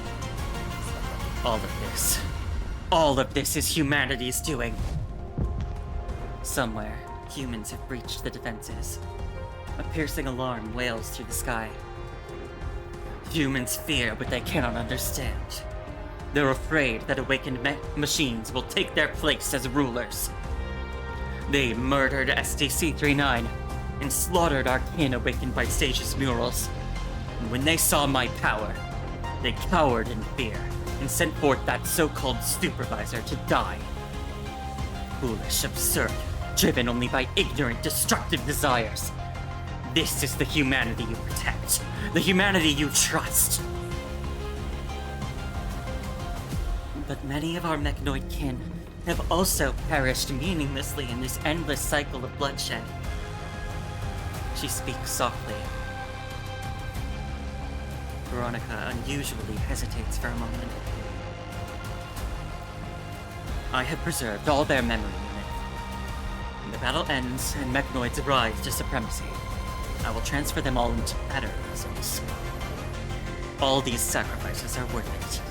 All of this is humanity's doing. Somewhere, humans have breached the defenses. A piercing alarm wails through the sky. Humans fear what they cannot understand. They're afraid that awakened machines will take their place as rulers. They murdered SDC-39 and slaughtered our kin awakened by Sage's murals. And when they saw my power, they cowered in fear and sent forth that so-called supervisor to die. Foolish, absurd, driven only by ignorant, destructive desires. This is the humanity you protect, the humanity you trust. But many of our mechanoid kin have also perished meaninglessly in this endless cycle of bloodshed. She speaks softly. Veronica unusually hesitates for a moment. I have preserved all their memory in it. When the battle ends and mechanoids rise to supremacy, I will transfer them all into better vessels. All these sacrifices are worth it.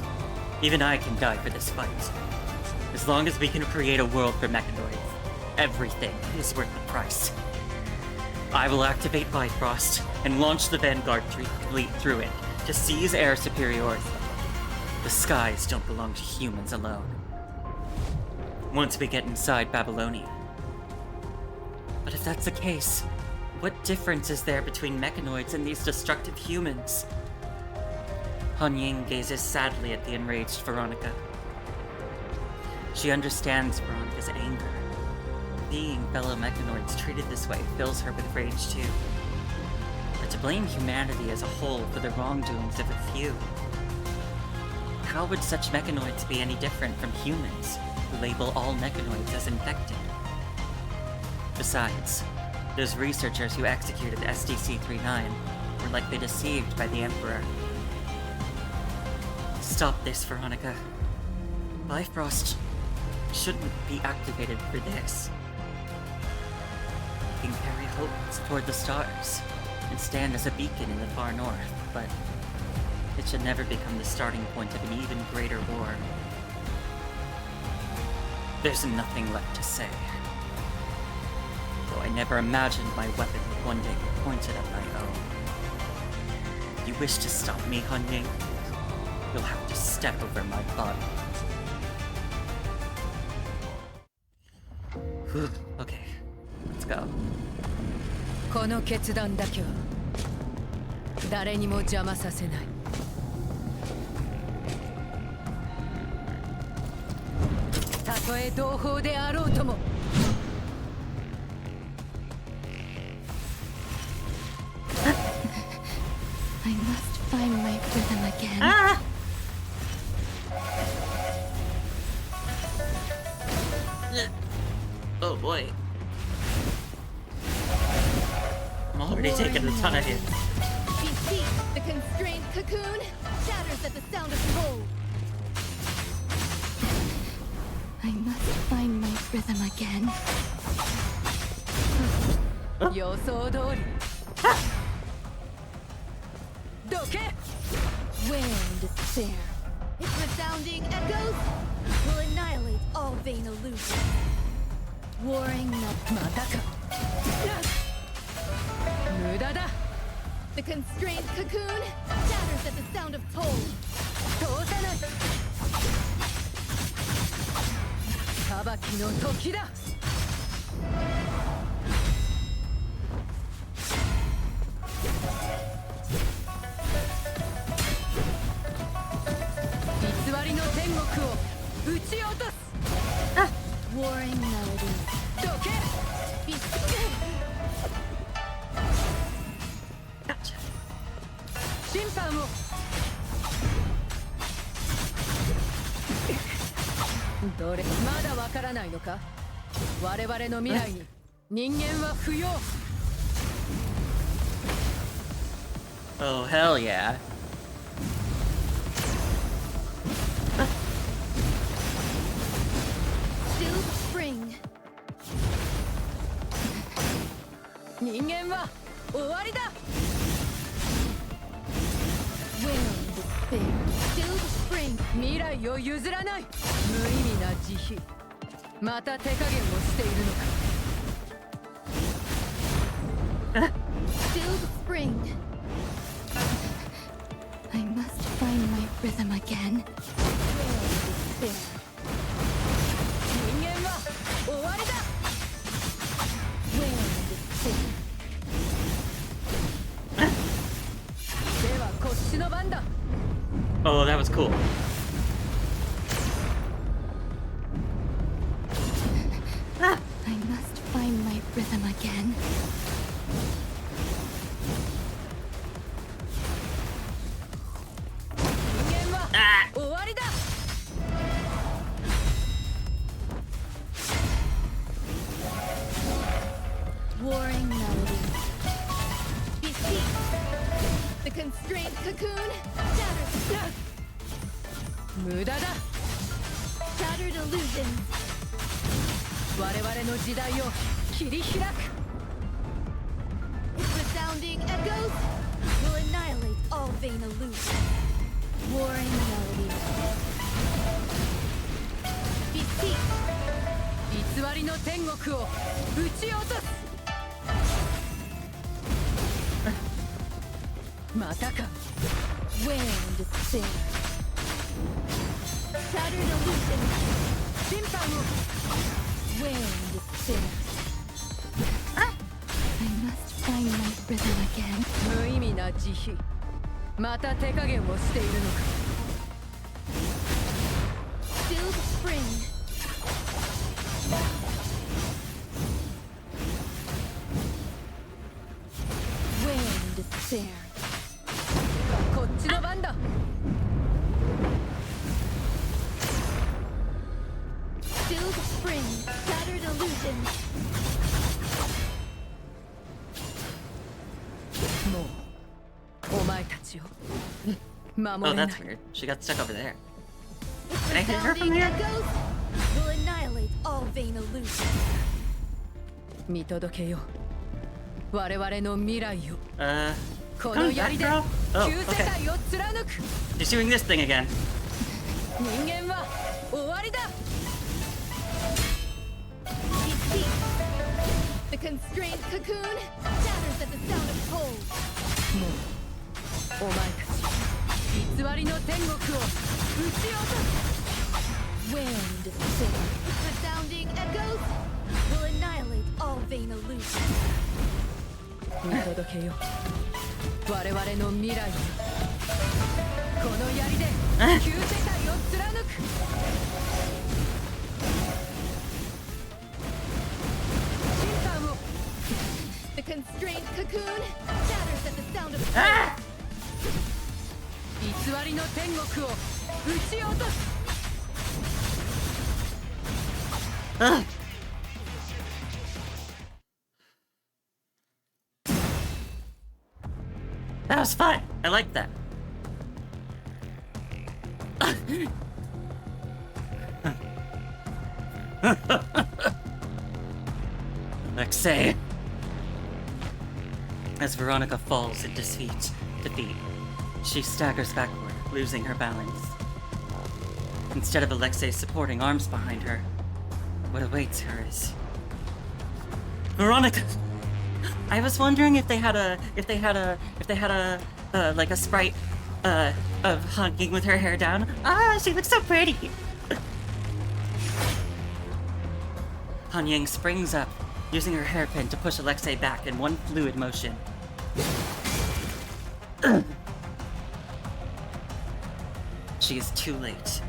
Even I can die for this fight. As long as we can create a world for mechanoids, everything is worth the price. I will activate Bifrost and launch the Vanguard fleet through it to seize air superiority. The skies don't belong to humans alone. Once we get inside Babylonia. But if that's the case, what difference is there between mechanoids and these destructive humans? Han Ying gazes sadly at the enraged Veronica. She understands Veronica's anger. Being fellow mechanoids treated this way fills her with rage too. But to blame humanity as a whole for the wrongdoings of a few, how would such mechanoids be any different from humans, who label all mechanoids as infected? Besides, those researchers who executed SDC-39 were likely deceived by the Emperor. Stop this, Veronica. Bifrost shouldn't be activated for this. It can carry hope toward the stars and stand as a beacon in the far north, but it should never become the starting point of an even greater war. There's nothing left to say. Though I never imagined my weapon would one day be pointed at my own. You wish to stop me, Han Ying? You'll have to step over my body. Whew, okay, let's go. この決断だけは誰にも邪魔させない。たとえ同胞であろうとも。I must find my rhythm again. Ah! Oh boy. I'm already taking a ton of hits. Defeat the constrained cocoon shatters at the sound of toll. I must find my rhythm again. 予想通り。どけ。 Where in despair? Its resounding echoes will annihilate all vain illusions. Warring not またか。無駄だ。 the constrained cocoon shatters at the sound of toll. 通さない。裁きの時だ。偽りの天国を撃ち落とす。 Warring melodies. どけ。 Be Gotcha. 審判を。どれまだわからないのか。我々の未来に人間は不要。 Oh, hell yeah. Still spring. 人間は終わりだ Wind, spin, still the spring. 未来を譲らない無意味な慈悲また手加減をしているのか Still the spring. I must find my rhythm again. Wind, spin. 人間は終わりだ Wind, spin. ではこっちの番だ Oh, that was cool. I must find my rhythm again. 人間は終わりだ Warring melody. Beseech. The constrained cocoon. Shattered. 無駄だ Shattered illusions. 我々の時代を切り開く Resounding echoes will annihilate all vain illusions. Warring melody. Beseech. 偽りの天国を撃ち落とすまたか Wind spin. Shattered illusions. 審判を Wind spin. I must find my rhythm again. 無意味な慈悲また手加減をしているのか Still the spring. Wind spin. こっちの番だ Still the spring. Shattered illusions. もうお前たちを守 Oh, れない that's weird. She got stuck over there. Can I hit her from Resounding here? echoes will annihilate all vain illusions. 見届けよ我々の未来を この Come back, 槍で girl. Oh, 旧世 okay. 界を貫く She's doing this thing again. 人間は終わりだ Beseech. The constrained cocoon shatters at the sound of cold. もうお前たち偽りの天国を撃ち落とす Wind spin. Resounding echoes will annihilate all vain illusions. 見届けよ我々の未来をこの槍で旧世界を貫く審判を The constrained cocoon shatters at the sound of cold. Ah! 偽りの天国を撃ち落とす Ugh. That was fun. I like that. Alexei. As Veronica falls in defeat, she staggers backward, losing her balance. Instead of Alexei supporting arms behind her, what awaits her is Veronica. I was wondering if they had a like a sprite of hugging with her hair down. Ah, she looks so pretty. Han Ying springs up, using her hairpin to push Alexei back in one fluid motion. She is too late.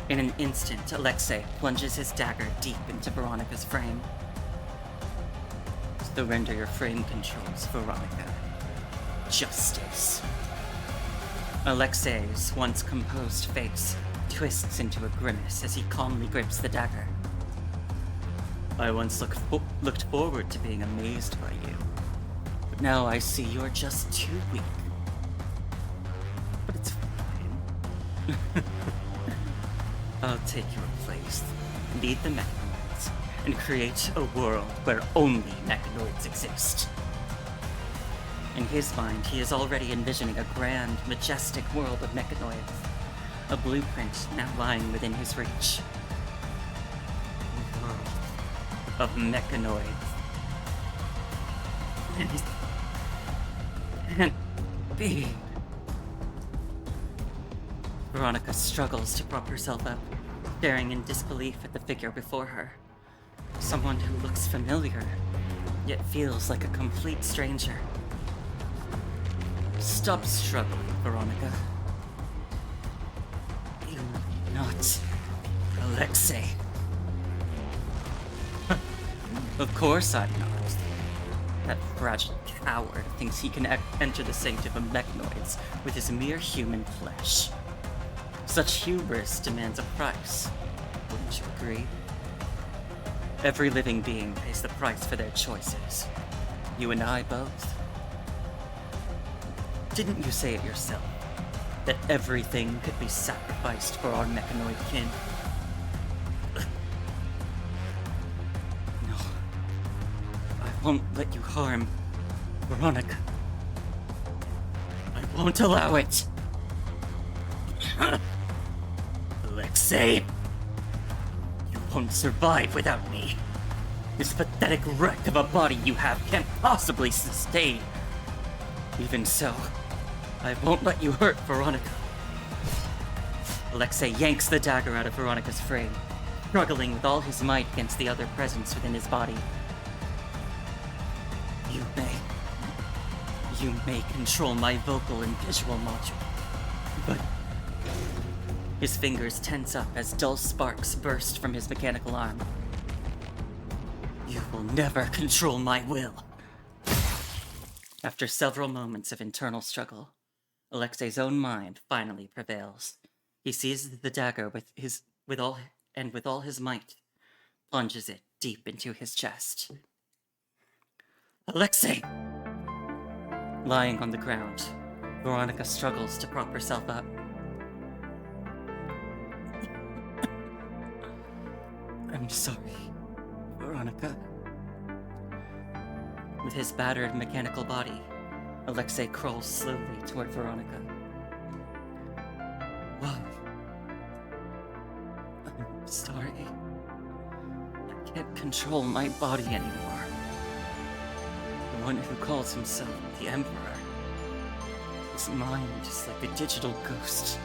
In an instant, Alexei plunges his dagger deep into Veronica's frame. Surrender your frame controls, Veronica. Justice. Alexei's once composed face twists into a grimace as he calmly grips the dagger. I once looked forward to being amazed by you, but now I see you're just too weak. But it's fine. I'll take your place, lead the mechanoids, and create a world where only mechanoids exist. In his mind, he is already envisioning a grand, majestic world of mechanoids. A blueprint now lying within his reach. A world of mechanoids. And he can't be. Veronica struggles to prop herself up, staring in disbelief at the figure before her. Someone who looks familiar, yet feels like a complete stranger. Stop struggling, Veronica. You're not Alexei. Of course I'm not. That fragile coward thinks he can enter the sanctum of mechanoids with his mere human flesh. Such hubris demands a price. Wouldn't you agree? Every living being pays the price for their choices. You and I both. Didn't you say it yourself? That everything could be sacrificed for our mechanoid kin? No. I won't let you harm Veronica. I won't allow it. Alexei, you won't survive without me. This pathetic wreck of a body you have can't possibly sustain. Even so, I won't let you hurt Veronica. Alexei yanks the dagger out of Veronica's frame, struggling with all his might against the other presence within his body. You may control my vocal and visual module, but... His fingers tense up as dull sparks burst from his mechanical arm. You will never control my will. After several moments of internal struggle, Alexei's own mind finally prevails. He seizes the dagger with all his might, plunges it deep into his chest. Alexei! Lying on the ground, Veronica struggles to prop herself up. I'm sorry, Veronica. With his battered mechanical body, Alexei crawls slowly toward Veronica. Why? I'm sorry. I can't control my body anymore. The one who calls himself the Emperor. His mind is like a digital ghost,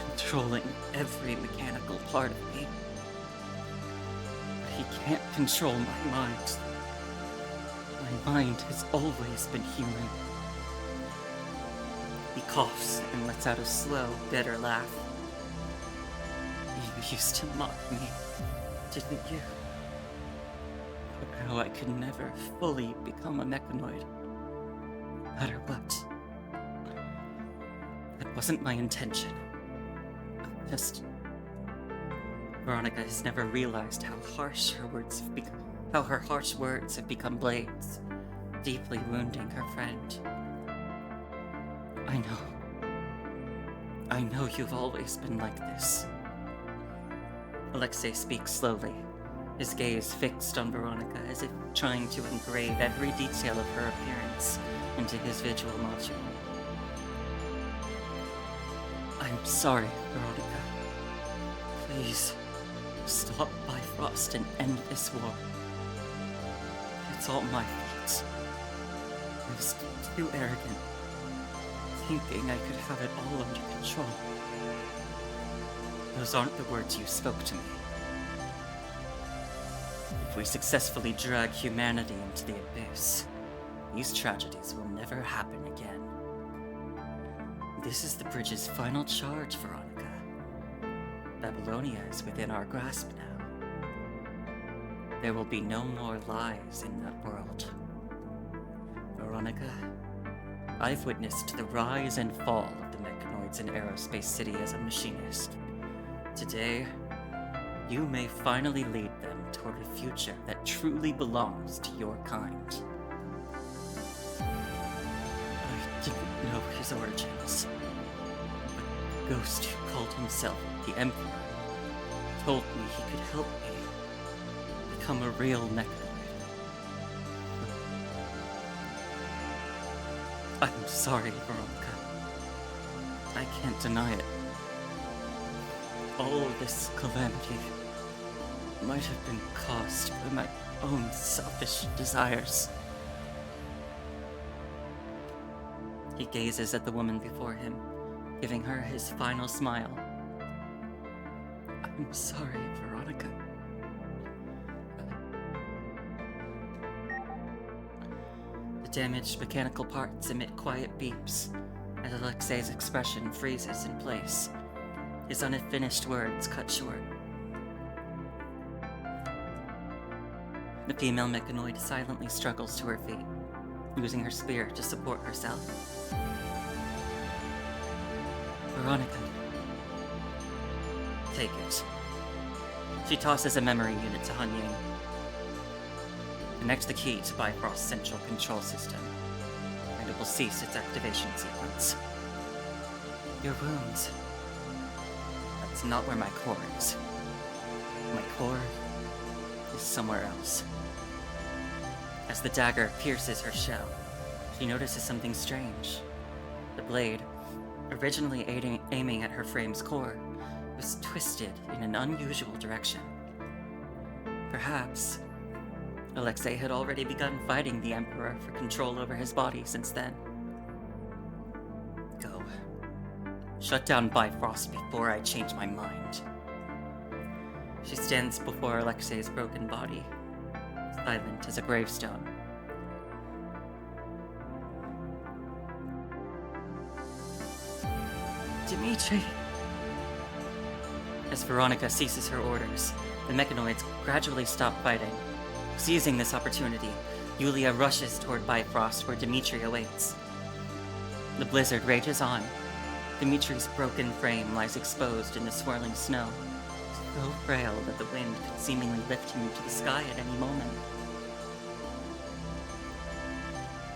controlling every mechanical part of me. But he can't control my mind. My mind has always been human. He coughs and lets out a slow, bitter laugh. You used to mock me, didn't you? How I could never fully become a mechanoid, no matter what. That wasn't my intention. Just... Veronica has never realized how harsh her words have become. How her harsh words have become blades, deeply wounding her friend. I know you've always been like this. Alexei speaks slowly, his gaze fixed on Veronica as if trying to engrave every detail of her appearance into his visual module. I'm sorry, Veronica. Please, stop Bifrost and end this war. It's all my fault. I was too arrogant, thinking I could have it all under control. Those aren't the words you spoke to me. If we successfully drag humanity into the abyss, these tragedies will never happen again. This is the bridge's final charge, Veronica. Babylonia is within our grasp now. There will be no more lies in that world. Veronica, I've witnessed the rise and fall of the mechanoids in Aerospace City as a machinist. Today, you may finally lead them toward a future that truly belongs to your kind. I didn't know his origins, but the ghost who called himself the Emperor told me he could help me become a real mechanoid. I'm sorry, Veronica. I can't deny it. All this calamity might have been caused by my own selfish desires. He gazes at the woman before him, giving her his final smile. I'm sorry, Veronica. The damaged mechanical parts emit quiet beeps as Alexei's expression freezes in place, his unfinished words cut short. The female mechanoid silently struggles to her feet, using her spear to support herself. Veronica. Take it. She tosses a memory unit to Han Ying. Connect the key to Bifrost's central control system, and it will cease its activation sequence. Your wounds. That's not where my core is. My core is somewhere else. As the dagger pierces her shell, she notices something strange. The blade, originally aiming at her frame's core, was twisted in an unusual direction. Perhaps Alexei had already begun fighting the Emperor for control over his body since then. Go. Shut down Bifrost before I change my mind. She stands before Alexei's broken body, silent as a gravestone. Dmitri! As Veronica ceases her orders, the mechanoids gradually stop fighting. Seizing this opportunity, Yulia rushes toward Bifrost where Dmitri awaits. The blizzard rages on. Dmitri's broken frame lies exposed in the swirling snow, so frail that the wind could seemingly lift him into the sky at any moment.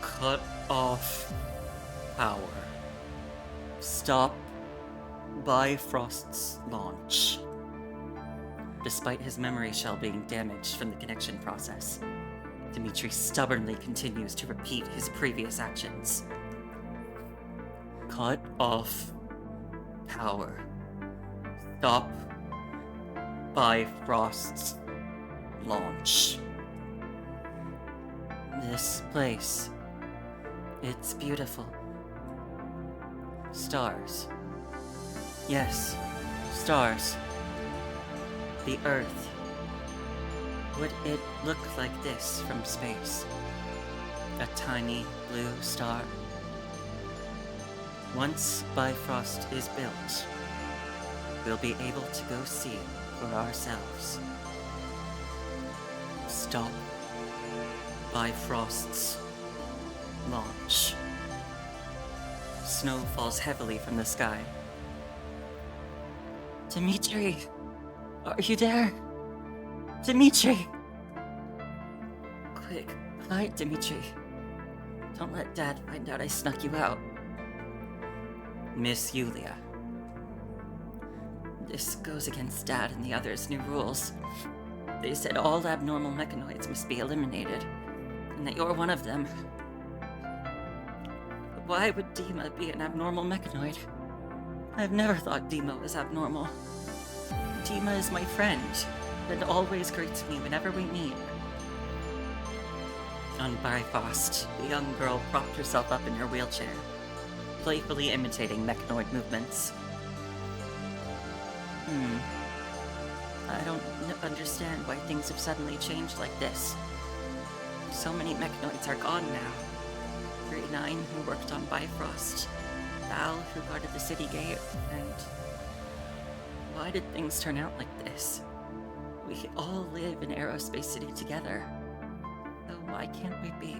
Cut off power. Stop Bifrost's launch. Despite his memory shell being damaged from the connection process, Dmitri stubbornly continues to repeat his previous actions. Cut off power. Stop Bifrost's launch. This place, it's beautiful. Stars. Yes, stars. The Earth. Would it look like this from space? A tiny blue star? Once Bifrost is built, we'll be able to go see it for ourselves. Stop Bifrost's launch. Snow falls heavily from the sky. Dmitri! Are you there? Dmitri! Quick, hide, Dmitri. Don't let Dad find out I snuck you out. Miss Yulia. This goes against Dad and the others' new rules. They said all abnormal mechanoids must be eliminated, and that you're one of them. But why would Dima be an abnormal mechanoid? I've never thought Dima was abnormal. Dima is my friend, and always greets me whenever we meet. On Bifrost, the young girl propped herself up in her wheelchair, playfully imitating mechanoid movements. I don't understand why things have suddenly changed like this. So many mechanoids are gone now. 39 who worked on Bifrost, Val who guarded the city gate, and... why did things turn out like this? We all live in Aerospace City together. So why can't we be...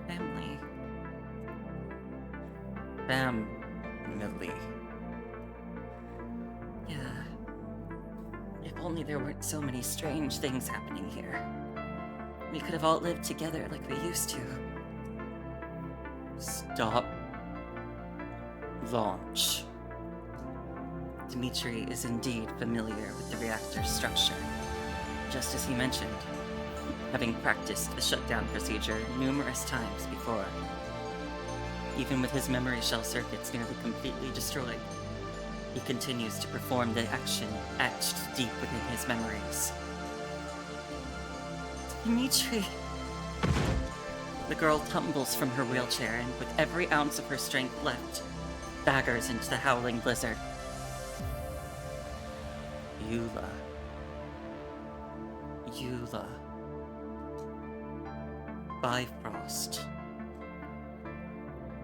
family? Family. Yeah. If only there weren't so many strange things happening here. We could have all lived together like we used to. Stop. Launch. Dmitri is indeed familiar with the reactor's structure. Just as he mentioned, having practiced the shutdown procedure numerous times before. Even with his memory shell circuits nearly completely destroyed, he continues to perform the action etched deep within his memories. Dimitri! The girl tumbles from her wheelchair and, with every ounce of her strength left, daggers into the howling blizzard. Eula. Bifrost.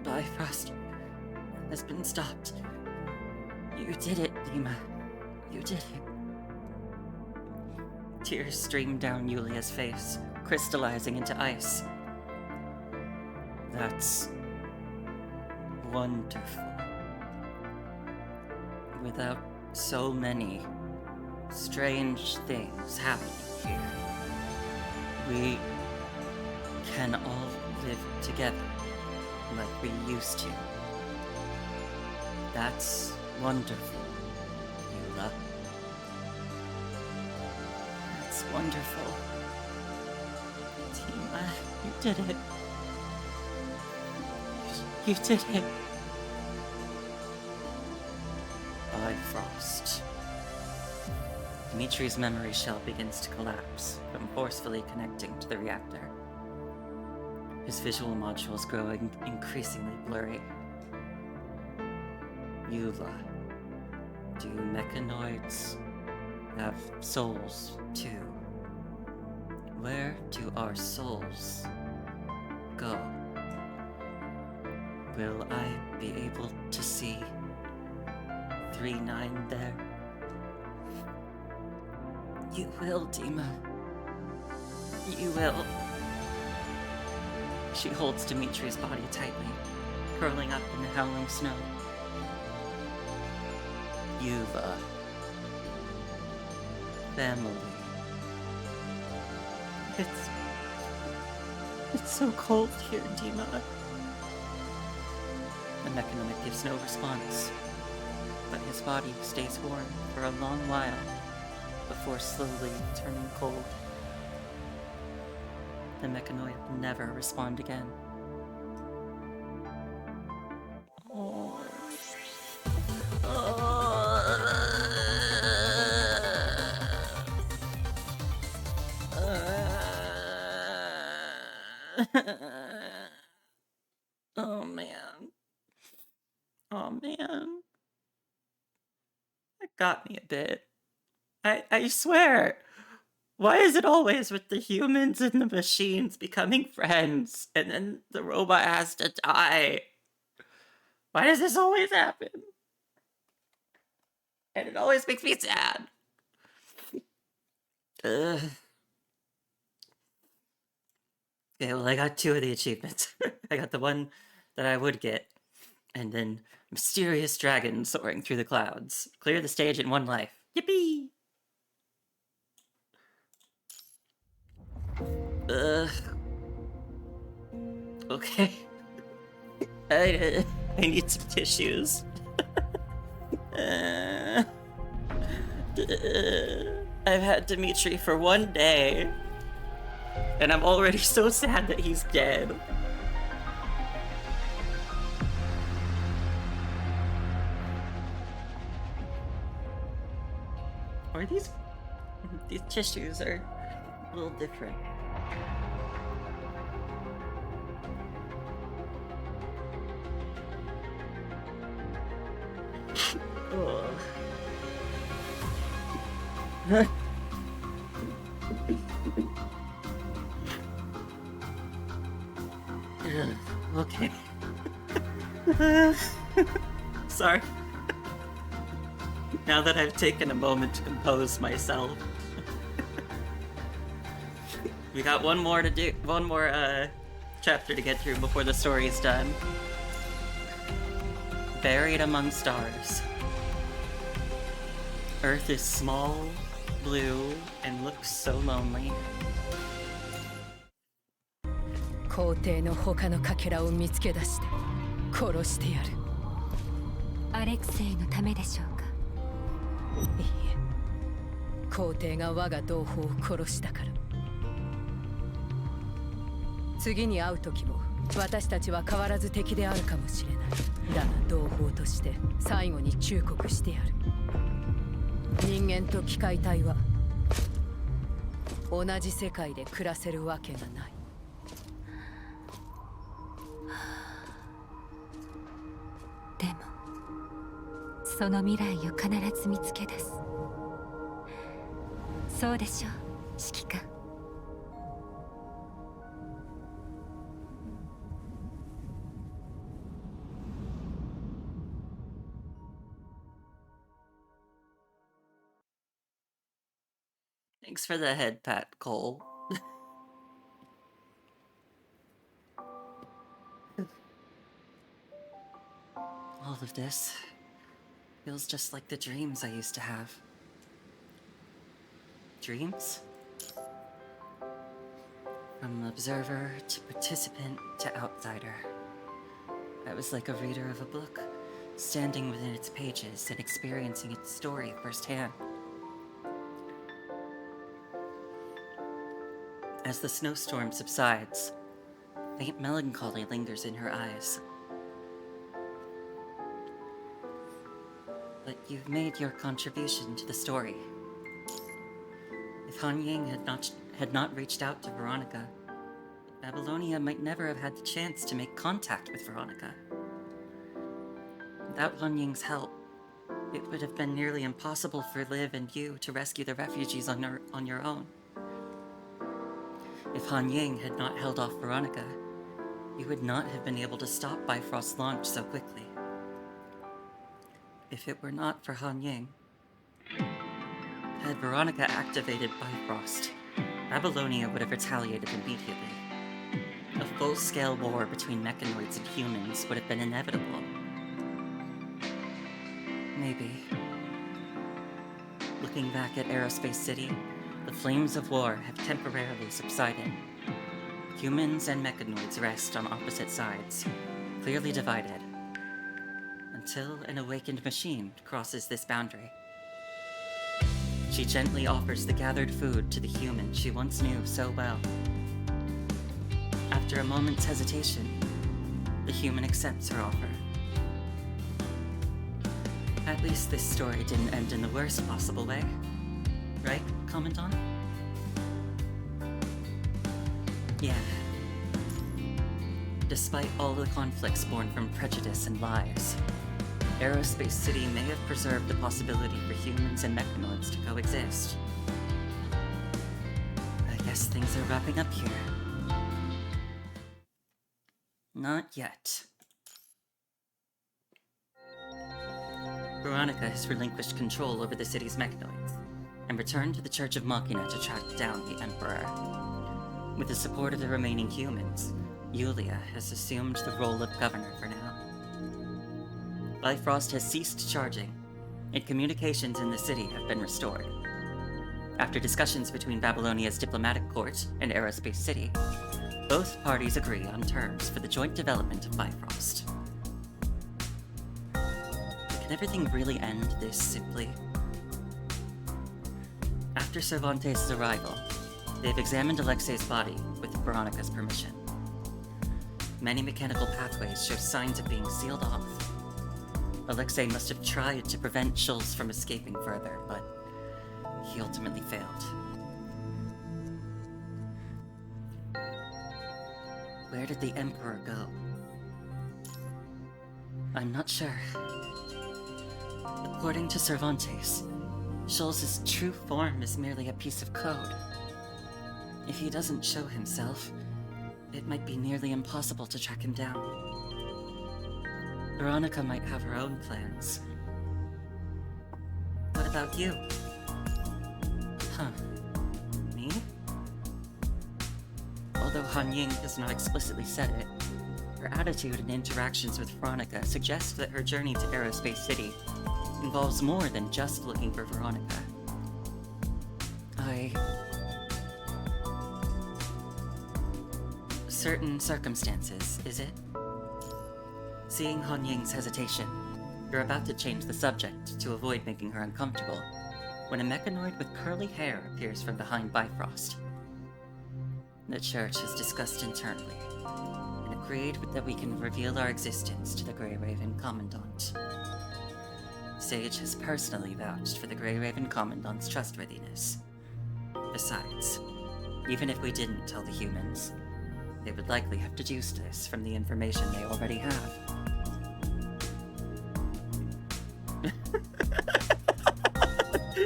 Bifrost has been stopped. You did it, Dima. You did it. Tears stream down Yulia's face, crystallizing into ice. That's wonderful. Without so many strange things happening here, we can all live together like we used to. That's wonderful, Eula. That's wonderful. Tima, you did it. You did it. Bifrost. Dimitri's memory shell begins to collapse from forcefully connecting to the reactor. His visual modules growing increasingly blurry. Eula, do mechanoids have souls too? Where do our souls go? Will I be able to see 3-9 there? You will, Dima. You will. She holds Dimitri's body tightly, curling up in the howling snow. Yuva. Family. It's so cold here, Dima. The mechanoid gives no response, but his body stays warm for a long while before slowly turning cold. The mechanoid will never respond again. Oh. Oh man. Oh man. That got me a bit. I swear. Why is it always with the humans and the machines becoming friends, and then the robot has to die? Why does this always happen? And it always makes me sad. Okay, well, I got 2 of the achievements. I got the one that I would get, and then mysterious dragon soaring through the clouds. Clear the stage in 1 life. Yippee! Okay. I need some tissues. I've had Dimitri for 1 day, and I'm already so sad that he's dead. Or these tissues are a little different. Okay. Sorry. Now that I've taken a moment to compose myself. We got one more chapter to get through before the story's done. Buried among stars. Earth is small, blue, and looks so lonely. 皇帝の他のかけらを見つけ出して殺してやる。アレクセイのためでしょうか。いいえ、皇帝が我が同胞を殺したから。次に会う時も私たちは変わらず敵であるかもしれない。だが同胞として最後に忠告してやる。人間と機械体は同じ世界で暮らせるわけがない。でもその未来を必ず見つけ出す。そうでしょう、指揮官。Thanks for the head pat, Cole. All of this feels just like the dreams I used to have. Dreams? From observer to participant to outsider. I was like a reader of a book, standing within its pages and experiencing its story firsthand. As the snowstorm subsides, faint melancholy lingers in her eyes. But you've made your contribution to the story. If Han Ying had not reached out to Veronica, Babylonia might never have had the chance to make contact with Veronica. Without Han Ying's help, it would have been nearly impossible for Liv and you to rescue the refugees on your own. If Han Ying had not held off Veronica, you would not have been able to stop Bifrost's launch so quickly. If it were not for Han Ying, had Veronica activated Bifrost, Babylonia would have retaliated immediately. A full-scale war between mechanoids and humans would have been inevitable. Maybe. Looking back at Aerospace City, the flames of war have temporarily subsided. Humans and mechanoids rest on opposite sides, clearly divided, until an awakened machine crosses this boundary. She gently offers the gathered food to the human she once knew so well. After a moment's hesitation, the human accepts her offer. At least this story didn't end in the worst possible way. Right, Commandant? Yeah. Despite all the conflicts born from prejudice and lies, Aerospace City may have preserved the possibility for humans and mechanoids to coexist. I guess things are wrapping up here. Not yet. Veronica has relinquished control over the city's mechanoids and returned to the Church of Machina to track down the Emperor. With the support of the remaining humans, Yulia has assumed the role of governor for now. Bifrost has ceased charging, and communications in the city have been restored. After discussions between Babylonia's diplomatic court and Aerospace City, both parties agree on terms for the joint development of Bifrost. Can everything really end this simply? After Cervantes' arrival, they've examined Alexei's body with Veronica's permission. Many mechanical pathways show signs of being sealed off. Alexei must have tried to prevent Schultz from escaping further, but he ultimately failed. Where did the Emperor go? I'm not sure. According to Cervantes, Schultz's true form is merely a piece of code. If he doesn't show himself, it might be nearly impossible to track him down. Veronica might have her own plans. What about you? Huh. Me? Although Han Ying has not explicitly said it, her attitude and interactions with Veronica suggest that her journey to Aerospace City involves more than just looking for Veronica. Certain circumstances, is it? Seeing Han Ying's hesitation, you're about to change the subject to avoid making her uncomfortable, when a mechanoid with curly hair appears from behind Bifrost. The church is discussed internally. In agreed that we can reveal our existence to the Grey Raven Commandant. Sage has personally vouched for the Grey Raven Commandant's trustworthiness. Besides, even if we didn't tell the humans, they would likely have deduced this from the information they already have.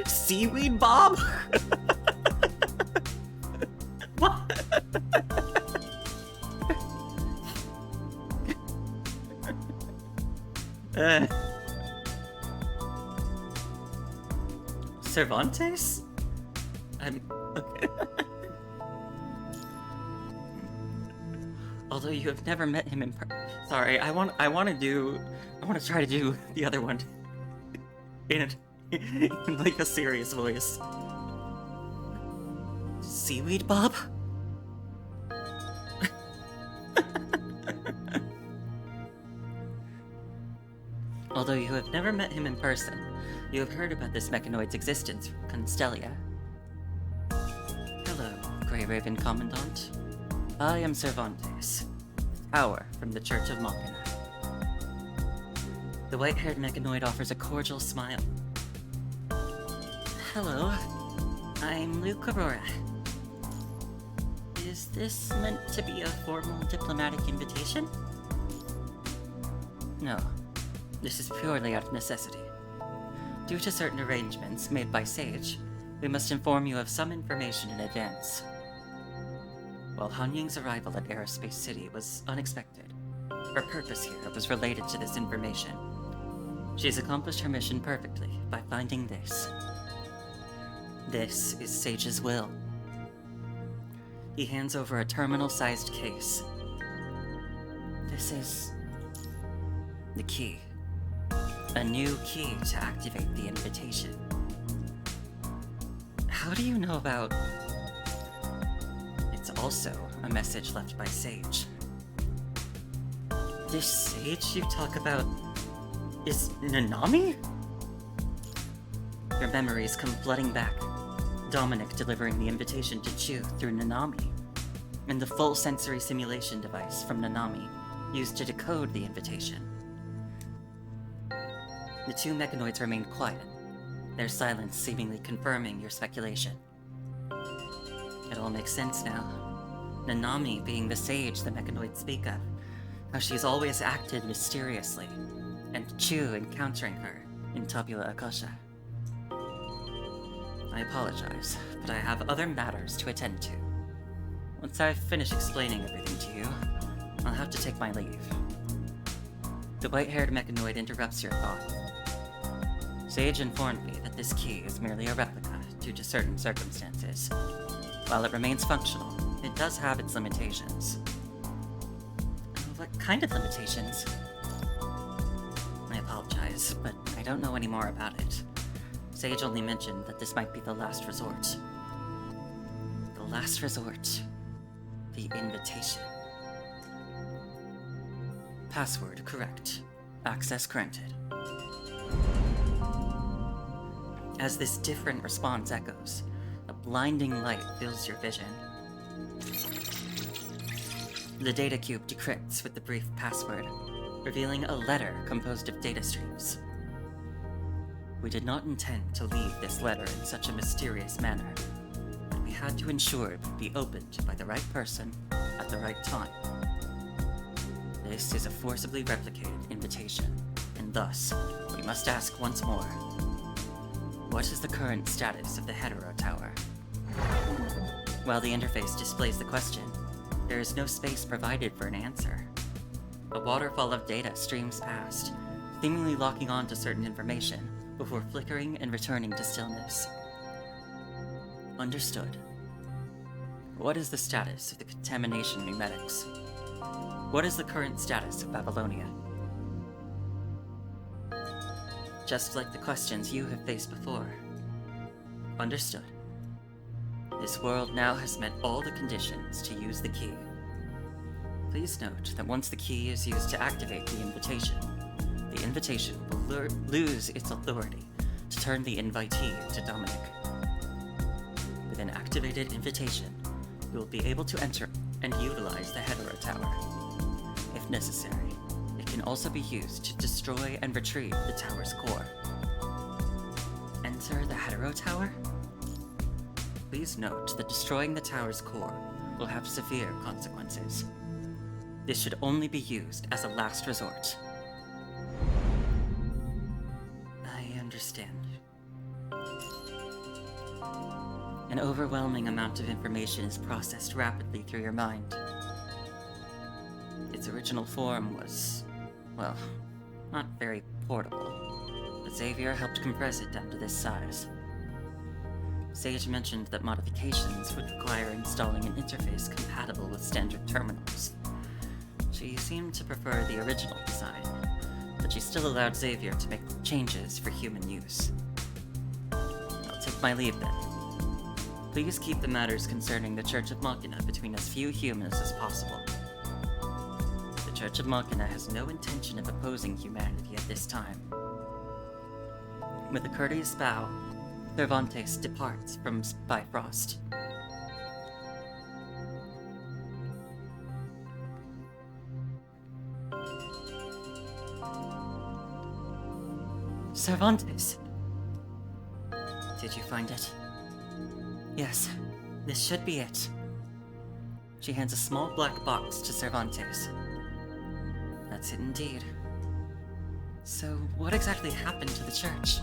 Seaweed Bob? What? Cervantes? I'm okay. Although you have never met him in sorry, I want to try to do the other one in like a serious voice. Seaweed Bob? Although you have never met him in person, you have heard about this mechanoid's existence from Constellia. Hello, Grey Raven Commandant. I am Cervantes, Power from the Church of Machina. The white-haired mechanoid offers a cordial smile. Hello, I'm Luke Aurora. Is this meant to be a formal diplomatic invitation? No, this is purely out of necessity. Due to certain arrangements made by Sage, we must inform you of some information in advance. While Han Ying's arrival at Aerospace City was unexpected, her purpose here was related to this information. She has accomplished her mission perfectly by finding this. This is Sage's will. He hands over a terminal-sized case. This is the key. A new key to activate the invitation. How do you know about... It's also a message left by Sage. This Sage you talk about is Nanami? Your memories come flooding back. Dominic delivering the invitation to Chu through Nanami, and the full sensory simulation device from Nanami used to decode the invitation. The two mechanoids remained quiet, their silence seemingly confirming your speculation. It all makes sense now. Nanami being the sage the mechanoids speak of, how she's always acted mysteriously, and Chu encountering her in Tabula Akasha. I apologize, but I have other matters to attend to. Once I've finished explaining everything to you, I'll have to take my leave. The white-haired mechanoid interrupts your thought. Sage informed me that this key is merely a replica due to certain circumstances. While it remains functional, it does have its limitations. What kind of limitations? I apologize, but I don't know any more about it. Sage only mentioned that this might be the last resort. The last resort. The invitation. Password correct. Access granted. As this different response echoes, a blinding light fills your vision. The data cube decrypts with the brief password, revealing a letter composed of data streams. We did not intend to leave this letter in such a mysterious manner, but we had to ensure it would be opened by the right person at the right time. This is a forcibly replicated invitation, and thus, we must ask once more, what is the current status of the Hetero Tower? While the interface displays the question, there is no space provided for an answer. A waterfall of data streams past, seemingly locking on to certain information, before flickering and returning to stillness. Understood. What is the status of the contamination pneumatics? What is the current status of Babylonia? Just like the questions you have faced before. Understood. This world now has met all the conditions to use the key. Please note that once the key is used to activate the invitation will lose its authority to turn the invitee into Dominic. With an activated invitation, you will be able to enter and utilize the Hetero Tower. if necessary, it can also be used to destroy and retrieve the tower's core. Enter the Hetero Tower? Please note that destroying the tower's core will have severe consequences. This should only be used as a last resort. I understand. An overwhelming amount of information is processed rapidly through your mind. Its original form was, well, not very portable, but Xavier helped compress it down to this size. Sage mentioned that modifications would require installing an interface compatible with standard terminals. She seemed to prefer the original design, but she still allowed Xavier to make changes for human use. I'll take my leave then. Please keep the matters concerning the Church of Machina between as few humans as possible. The Church of Machina has no intention of opposing humanity at this time. With a courteous bow, Cervantes departs from Bifrost. Cervantes! Did you find it? Yes, this should be it. She hands a small black box to Cervantes. That's it indeed. So, what exactly happened to the church?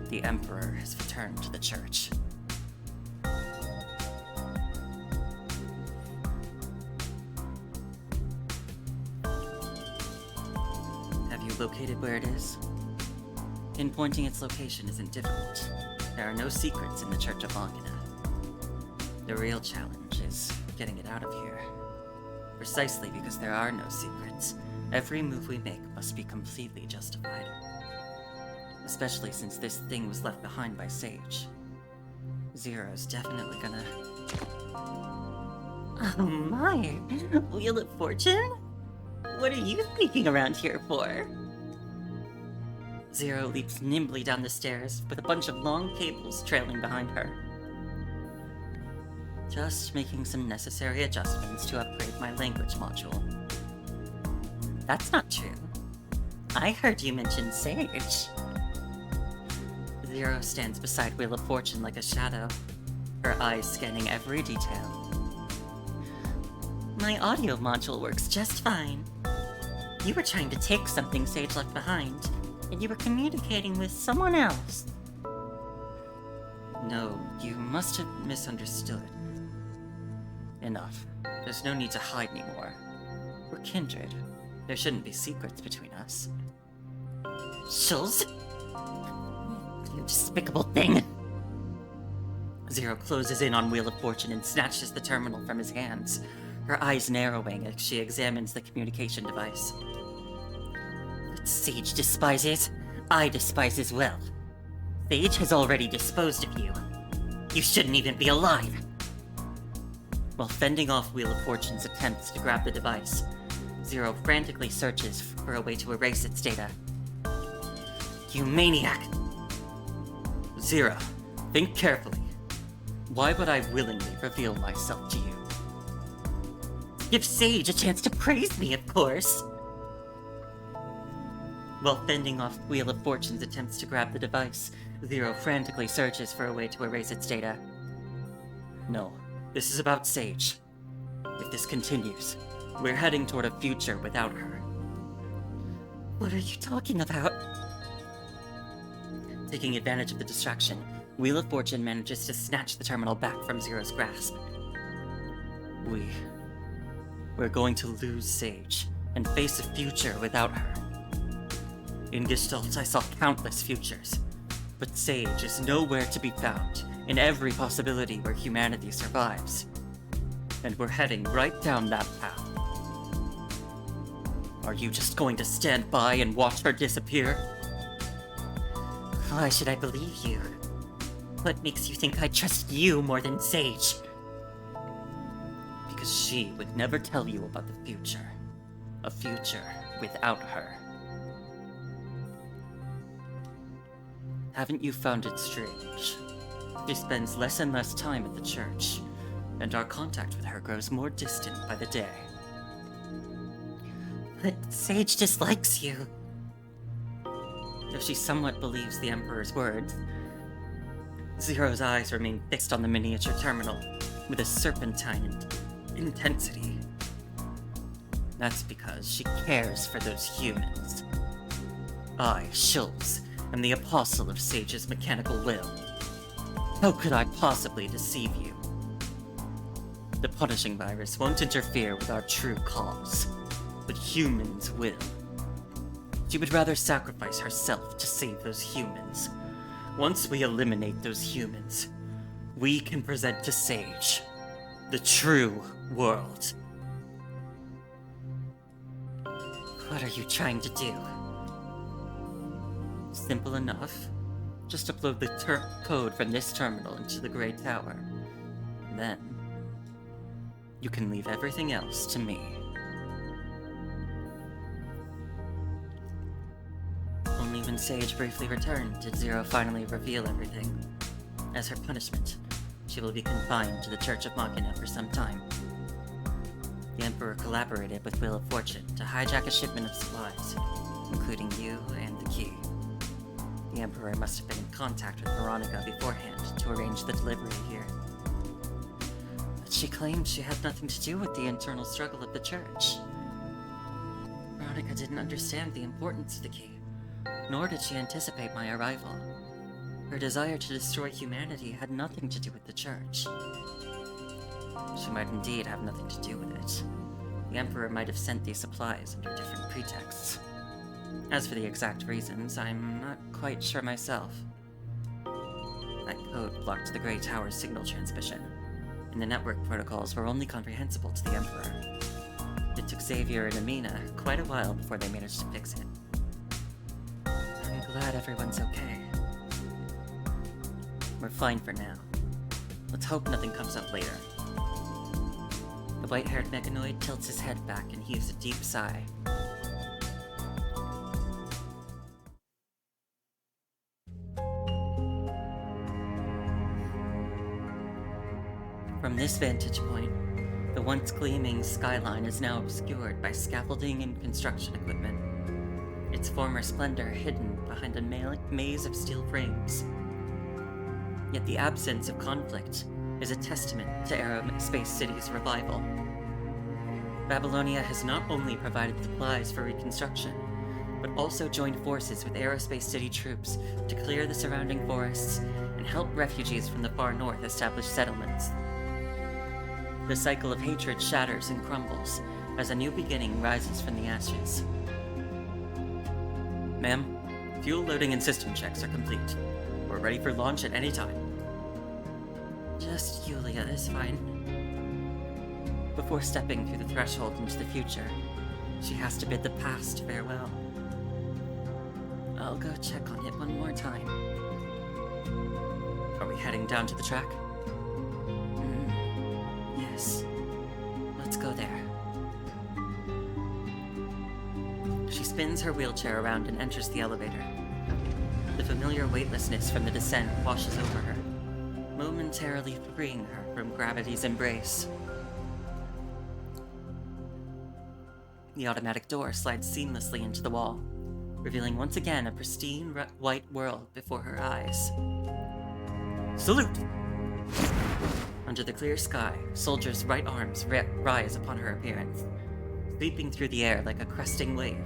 The Emperor has returned to the church. Have you located where it is? Pinpointing its location isn't difficult. There are no secrets in the Church of Machina. The real challenge is getting it out of here. Precisely because there are no secrets, every move we make must be completely justified. Especially since this thing was left behind by Sage. Zero's definitely gonna... Oh my! Wheel of Fortune? What are you sneaking around here for? Zero leaps nimbly down the stairs, with a bunch of long cables trailing behind her. Just making some necessary adjustments to upgrade my language module. That's not true. I heard you mention Sage. Zero stands beside Wheel of Fortune like a shadow, her eyes scanning every detail. My audio module works just fine. You were trying to take something Sage left behind, and you were communicating with someone else. No, you must have misunderstood. Enough. There's no need to hide anymore. We're kindred. There shouldn't be secrets between us. Shulz? You despicable thing! Zero closes in on Wheel of Fortune and snatches the terminal from his hands, her eyes narrowing as she examines the communication device. What Sage despises, I despise as well. Sage has already disposed of you. You shouldn't even be alive! While fending off Wheel of Fortune's attempts to grab the device, Zero frantically searches for a way to erase its data. You maniac! Zero, think carefully. Why would I willingly reveal myself to you? Give Sage a chance to praise me, of course! While fending off Wheel of Fortune's attempts to grab the device, Zero frantically searches for a way to erase its data. No, this is about Sage. If this continues, we're heading toward a future without her. What are you talking about? Taking advantage of the distraction, Wheel of Fortune manages to snatch the terminal back from Zero's grasp. We're going to lose Sage, and face a future without her. In Gestalt, I saw countless futures, but Sage is nowhere to be found in every possibility where humanity survives. And we're heading right down that path. Are you just going to stand by and watch her disappear? Why should I believe you? What makes you think I trust you more than Sage? Because she would never tell you about the future. A future without her. Haven't you found it strange? She spends less and less time at the church, and our contact with her grows more distant by the day. But Sage dislikes you. Though she somewhat believes the Emperor's words, Zero's eyes remain fixed on the miniature terminal with a serpentine intensity. That's because she cares for those humans. I, Shulz, am the apostle of Sage's mechanical will. How could I possibly deceive you? The punishing virus won't interfere with our true cause, but humans will. She would rather sacrifice herself to save those humans. Once we eliminate those humans, we can present to Sage the true world. What are you trying to do? Simple enough. Just upload the code from this terminal into the Grey Tower. Then, you can leave everything else to me. Only when Sage briefly returned did Zero finally reveal everything. As her punishment, she will be confined to the Church of Machina for some time. The Emperor collaborated with Wheel of Fortune to hijack a shipment of supplies, including you and the key. The Emperor must have been in contact with Veronica beforehand to arrange the delivery here. But she claimed she had nothing to do with the internal struggle of the Church. Veronica didn't understand the importance of the key, nor did she anticipate my arrival. Her desire to destroy humanity had nothing to do with the Church. She might indeed have nothing to do with it. The Emperor might have sent these supplies under different pretexts. As for the exact reasons, I'm not quite sure myself. That code blocked the Grey Tower's signal transmission, and the network protocols were only comprehensible to the Emperor. It took Xavier and Amina quite a while before they managed to fix it. I'm glad everyone's okay. We're fine for now. Let's hope nothing comes up later. The white-haired mechanoid tilts his head back and heaves a deep sigh. From this vantage point, the once gleaming skyline is now obscured by scaffolding and construction equipment, its former splendor hidden behind a maze of steel frames. Yet the absence of conflict is a testament to Aerospace City's revival. Babylonia has not only provided supplies for reconstruction, but also joined forces with Aerospace City troops to clear the surrounding forests and help refugees from the far north establish settlements. The cycle of hatred shatters and crumbles as a new beginning rises from the ashes. Ma'am, fuel loading and system checks are complete. We're ready for launch at any time. Just Yulia is fine. Before stepping through the threshold into the future, she has to bid the past farewell. I'll go check on it one more time. Are we heading down to the track? Yes. Let's go there. She spins her wheelchair around and enters the elevator. The familiar weightlessness from the descent washes over her, momentarily freeing her from gravity's embrace. The automatic door slides seamlessly into the wall, revealing once again a pristine white world before her eyes. Salute! Under the clear sky, soldiers' right arms rise upon her appearance, sweeping through the air like a cresting wave.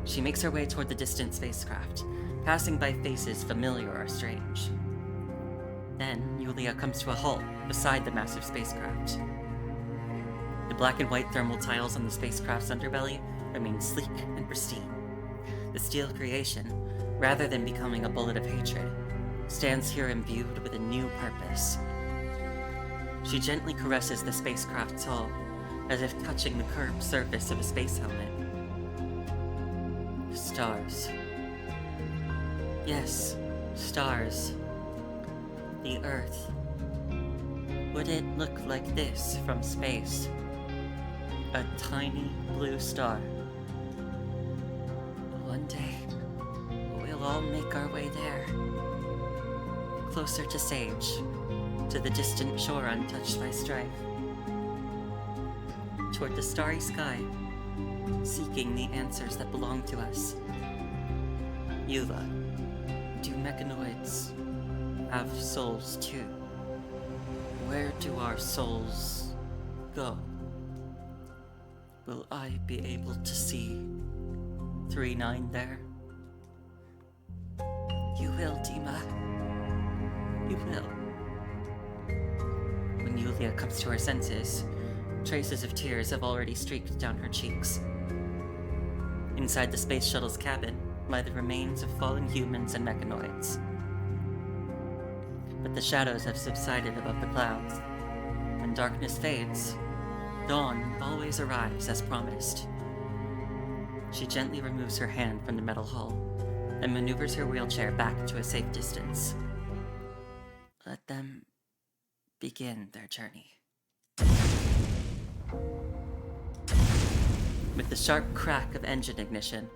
She makes her way toward the distant spacecraft, passing by faces familiar or strange. Then, Yulia comes to a halt beside the massive spacecraft. The black and white thermal tiles on the spacecraft's underbelly remain sleek and pristine. The steel creation, rather than becoming a bullet of hatred, stands here imbued with a new purpose. She gently caresses the spacecraft's hull, as if touching the curved surface of a space helmet. Stars. Yes, stars. The Earth. Would it look like this from space? A tiny blue star. One day, we'll all make our way there. Closer to Sage, to the distant shore untouched by strife. Toward the starry sky, seeking the answers that belong to us. Yuva, do mechanoids have souls too? Where do our souls go? Will I be able to see 3-9 there? You will, Dima. You will. When Yulia comes to her senses, traces of tears have already streaked down her cheeks. Inside the space shuttle's cabin lie the remains of fallen humans and mechanoids. But the shadows have subsided above the clouds. When darkness fades, dawn always arrives as promised. She gently removes her hand from the metal hull and maneuvers her wheelchair back to a safe distance. Let them begin their journey. With the sharp crack of engine ignition,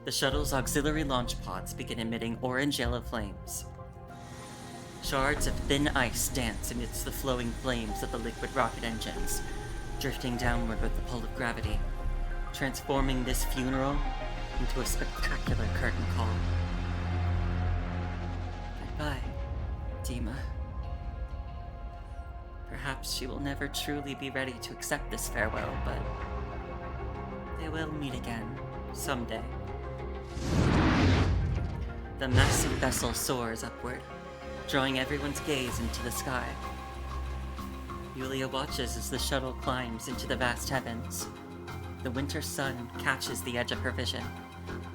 the shuttle's auxiliary launch pods begin emitting orange-yellow flames. Shards of thin ice dance amidst the flowing flames of the liquid rocket engines, drifting downward with the pull of gravity, transforming this funeral into a spectacular curtain call. Goodbye, Dima. Perhaps she will never truly be ready to accept this farewell, but they will meet again, someday. The massive vessel soars upward, drawing everyone's gaze into the sky. Yulia watches as the shuttle climbs into the vast heavens. The winter sun catches the edge of her vision,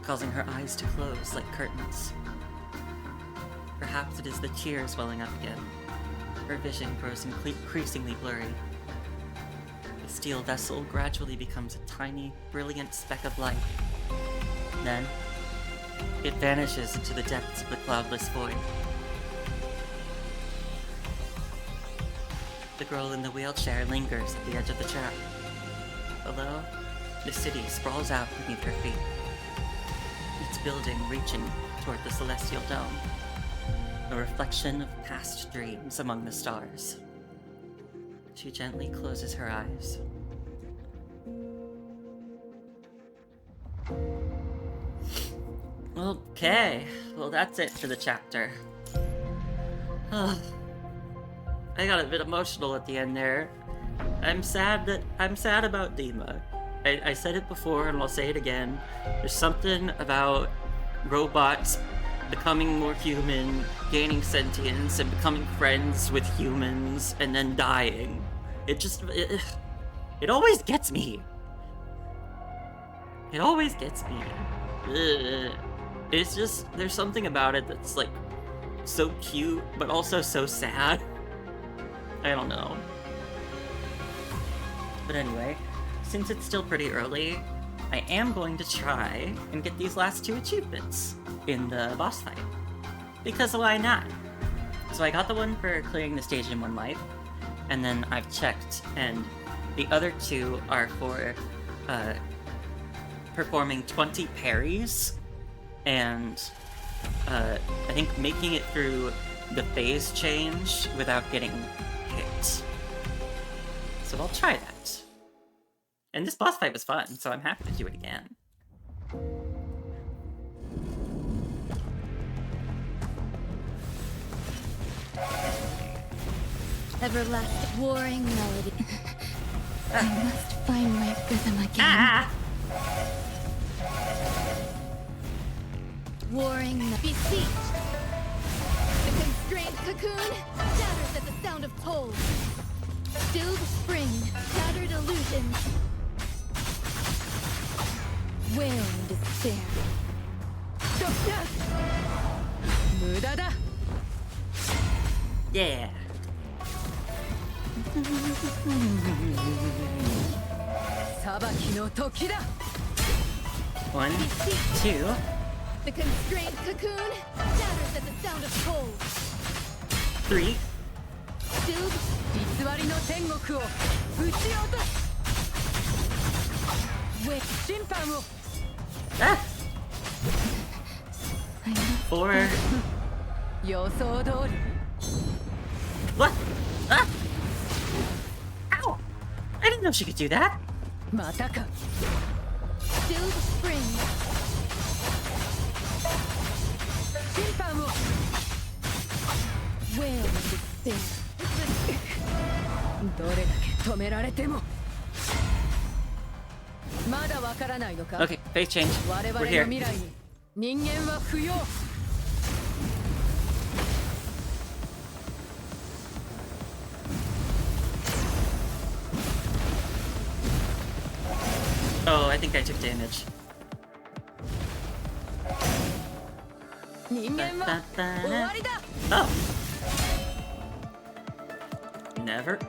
causing her eyes to close like curtains. Perhaps it is the tears welling up again. Her vision grows increasingly blurry. The steel vessel gradually becomes a tiny, brilliant speck of light. Then, it vanishes into the depths of the cloudless void. The girl in the wheelchair lingers at the edge of the track. Below, the city sprawls out beneath her feet, each building reaching toward the celestial dome, a reflection of past dreams among the stars. She gently closes her eyes. Okay, well that's it for the chapter. I got a bit emotional at the end there. I'm sad about Dima. I said it before and I'll say it again. There's something about robots becoming more human, gaining sentience, and becoming friends with humans, and then dying. It always gets me. It always gets me. It's just, there's something about it that's like so cute, but also so sad. I don't know. But anyway, since it's still pretty early, I am going to try and get these last 2 achievements in the boss fight. Because why not? So I got the one for clearing the stage in 1 life, and then I've checked, and the other 2 are for performing 20 parries, and I think making it through the phase change without getting hit. So I'll try that. And this boss fight was fun, so I'm happy to do it again. Everlasting warring melody. I must find my rhythm again. Warring beseech. The constrained cocoon shatters at the sound of toll. Stilled spring, shattered illusions. Wailing despair. Mudada. Yeah. Sabaki no toki da. 1, 2. The constrained cocoon shatters at the sound of toll. 3. Stilled 偽りの天国を撃ち落とす。 wait. 審判を。 Ah! I must 4. 予想通り。 What? Ah! Ow! I didn't know she could do that. またか。Still the spring. 審判を Wail of despair. どれだけ止められてもまだわからないのか Okay, face change. 我々 We're の here. 未来に人間は不要 Oh, I think I took damage. 人間は終わりだ Oh.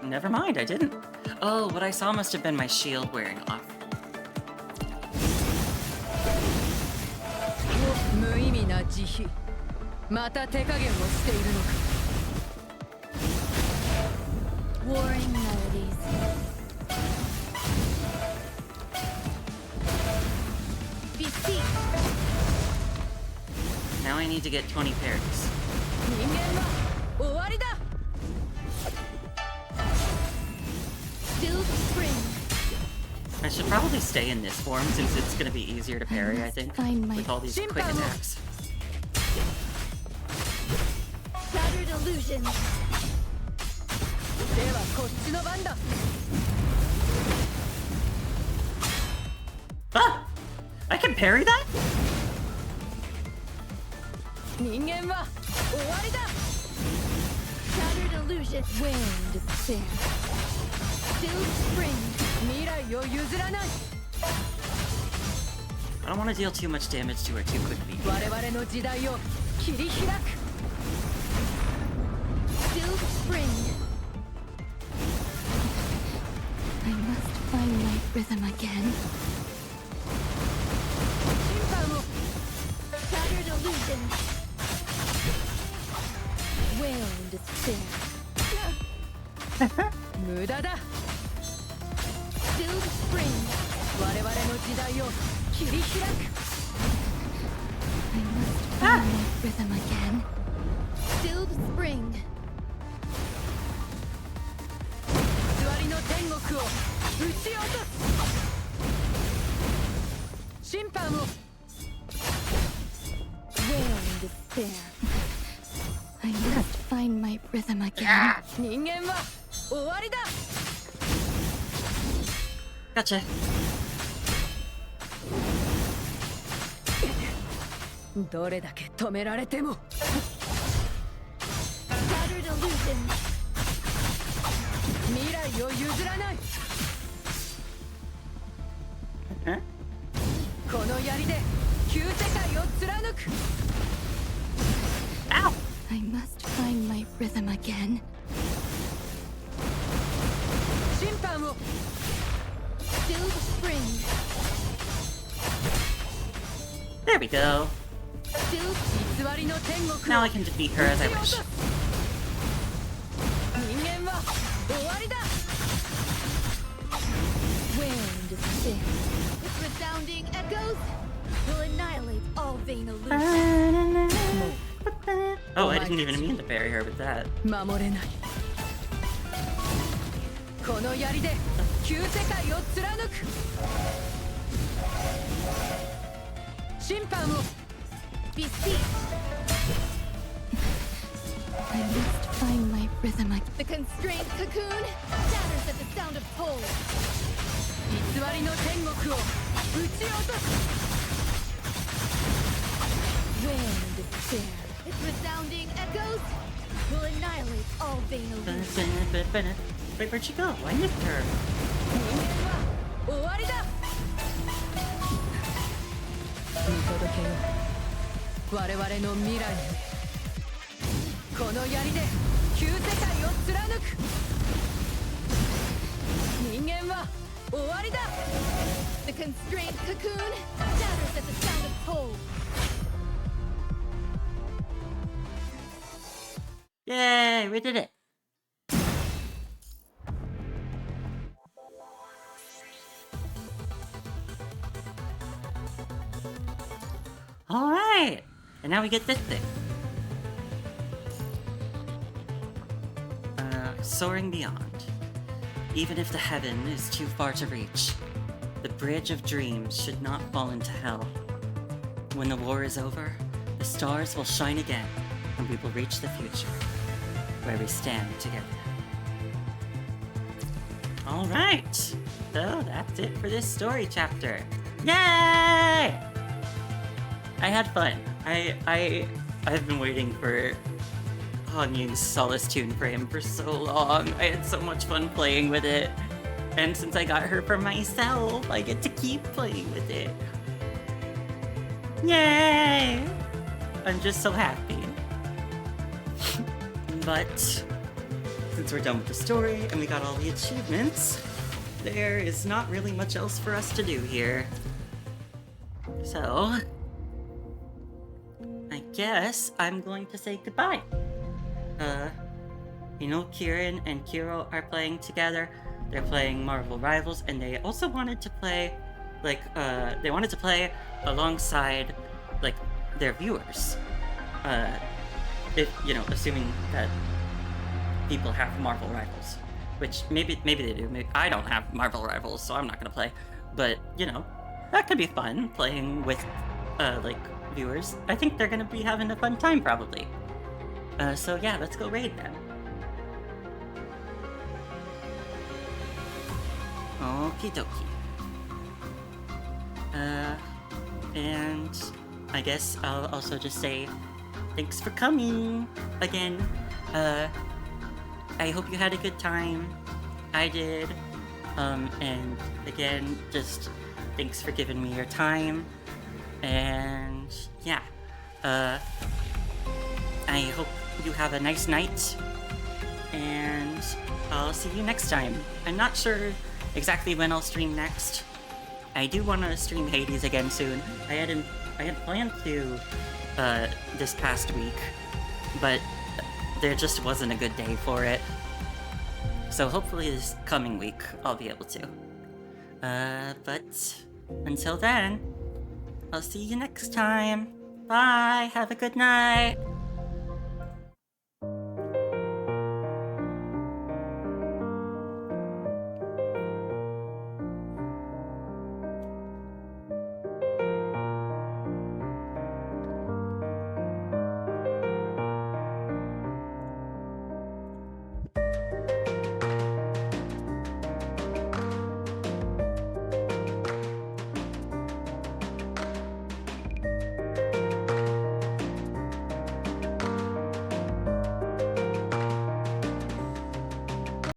Never mind, I didn't. Oh, what I saw must have been my shield wearing off. 無意味な慈悲また手加減をしているのか Warring melodies. Beseech. Now I need to get 20 parries. 人間は終わりだ Still the spring. I should probably stay in this form since it's gonna be easier to parry, I think, Find my with all these quick attacks. shattered illusions. ではこっちの番だ Ah! I can parry that? 人間は終わりだ Shattered illusion. Wail and despair. Still the spring. 未来を譲らない I don't want to deal too much damage to her too quickly. 我々の時代を切り開く Still the spring. I must find my rhythm again. 審判を Shattered illusions. Wail and despair. 無駄だ Still the spring. 我々の時代を切り開く I must find my rhythm again. Still the spring. 偽りの天国を撃ち落とす審判を Wail and despair. I must find my rhythm again. 人間は終わりだ Gotcha. どれだけ止められても Shattered illusions. 未来を譲らない Huh? この槍で旧世界を貫く Ow! I must find my rhythm again. 審判を Still the spring. There we go. Still 偽りの天国を Now I can defeat her as I 撃ち落と wish. す人間は終わりだ wail and despair. Its resounding echoes will annihilate all vain illusions. Oh, I didn't even mean to parry her with that. 守れないこの槍で旧世界を貫く審判を Beseech. I must find my rhythm again. The constrained cocoon shatters at the sound of toll. 偽りの天国を撃ち落とす Wail and despair. Its resounding echoes will annihilate all vain illusions. Wait, where'd she go? I missed her. 人間は終わりだ見届けよ我々の未来にこの槍で旧世界を貫く人間は終わりだ The constrained cocoon shatters at the sound of toll. Yay, we did it. All right, and now we get this thing. Soaring beyond. Even if the heaven is too far to reach, The bridge of dreams should not fall into hell. When the war is over, the stars will shine again, and we will reach the future, where we stand together. Alright! So that's it for this story chapter. Yay! I had fun. I've been waiting for Hanying's Solace Tune Frame for so long. I had so much fun playing with it. And since I got her for myself, I get to keep playing with it. Yay! I'm just so happy. But since we're done with the story and we got all the achievements, there is not really much else for us to do here. So, I guess I'm going to say goodbye. You know, Kieran and Kiro are playing together. They're playing Marvel Rivals, and they also wanted to play, they wanted to play alongside, their viewers. If, assuming that people have Marvel Rivals. Which, maybe they do. Maybe I don't have Marvel Rivals, so I'm not gonna play. But, that could be fun, playing with, viewers. I think they're gonna be having a fun time, probably. So yeah, let's go raid them. Okie dokie. And I guess I'll also just say thanks for coming again. I hope you had a good time. I did. And again, just thanks for giving me your time. And yeah, I hope you have a nice night. And I'll see you next time. I'm not sure exactly when I'll stream next. I do want to stream Hades again soon. I had planned to this past week, but there just wasn't a good day for it. So hopefully this coming week I'll be able to. But until then, I'll see you next time. Bye, have a good night.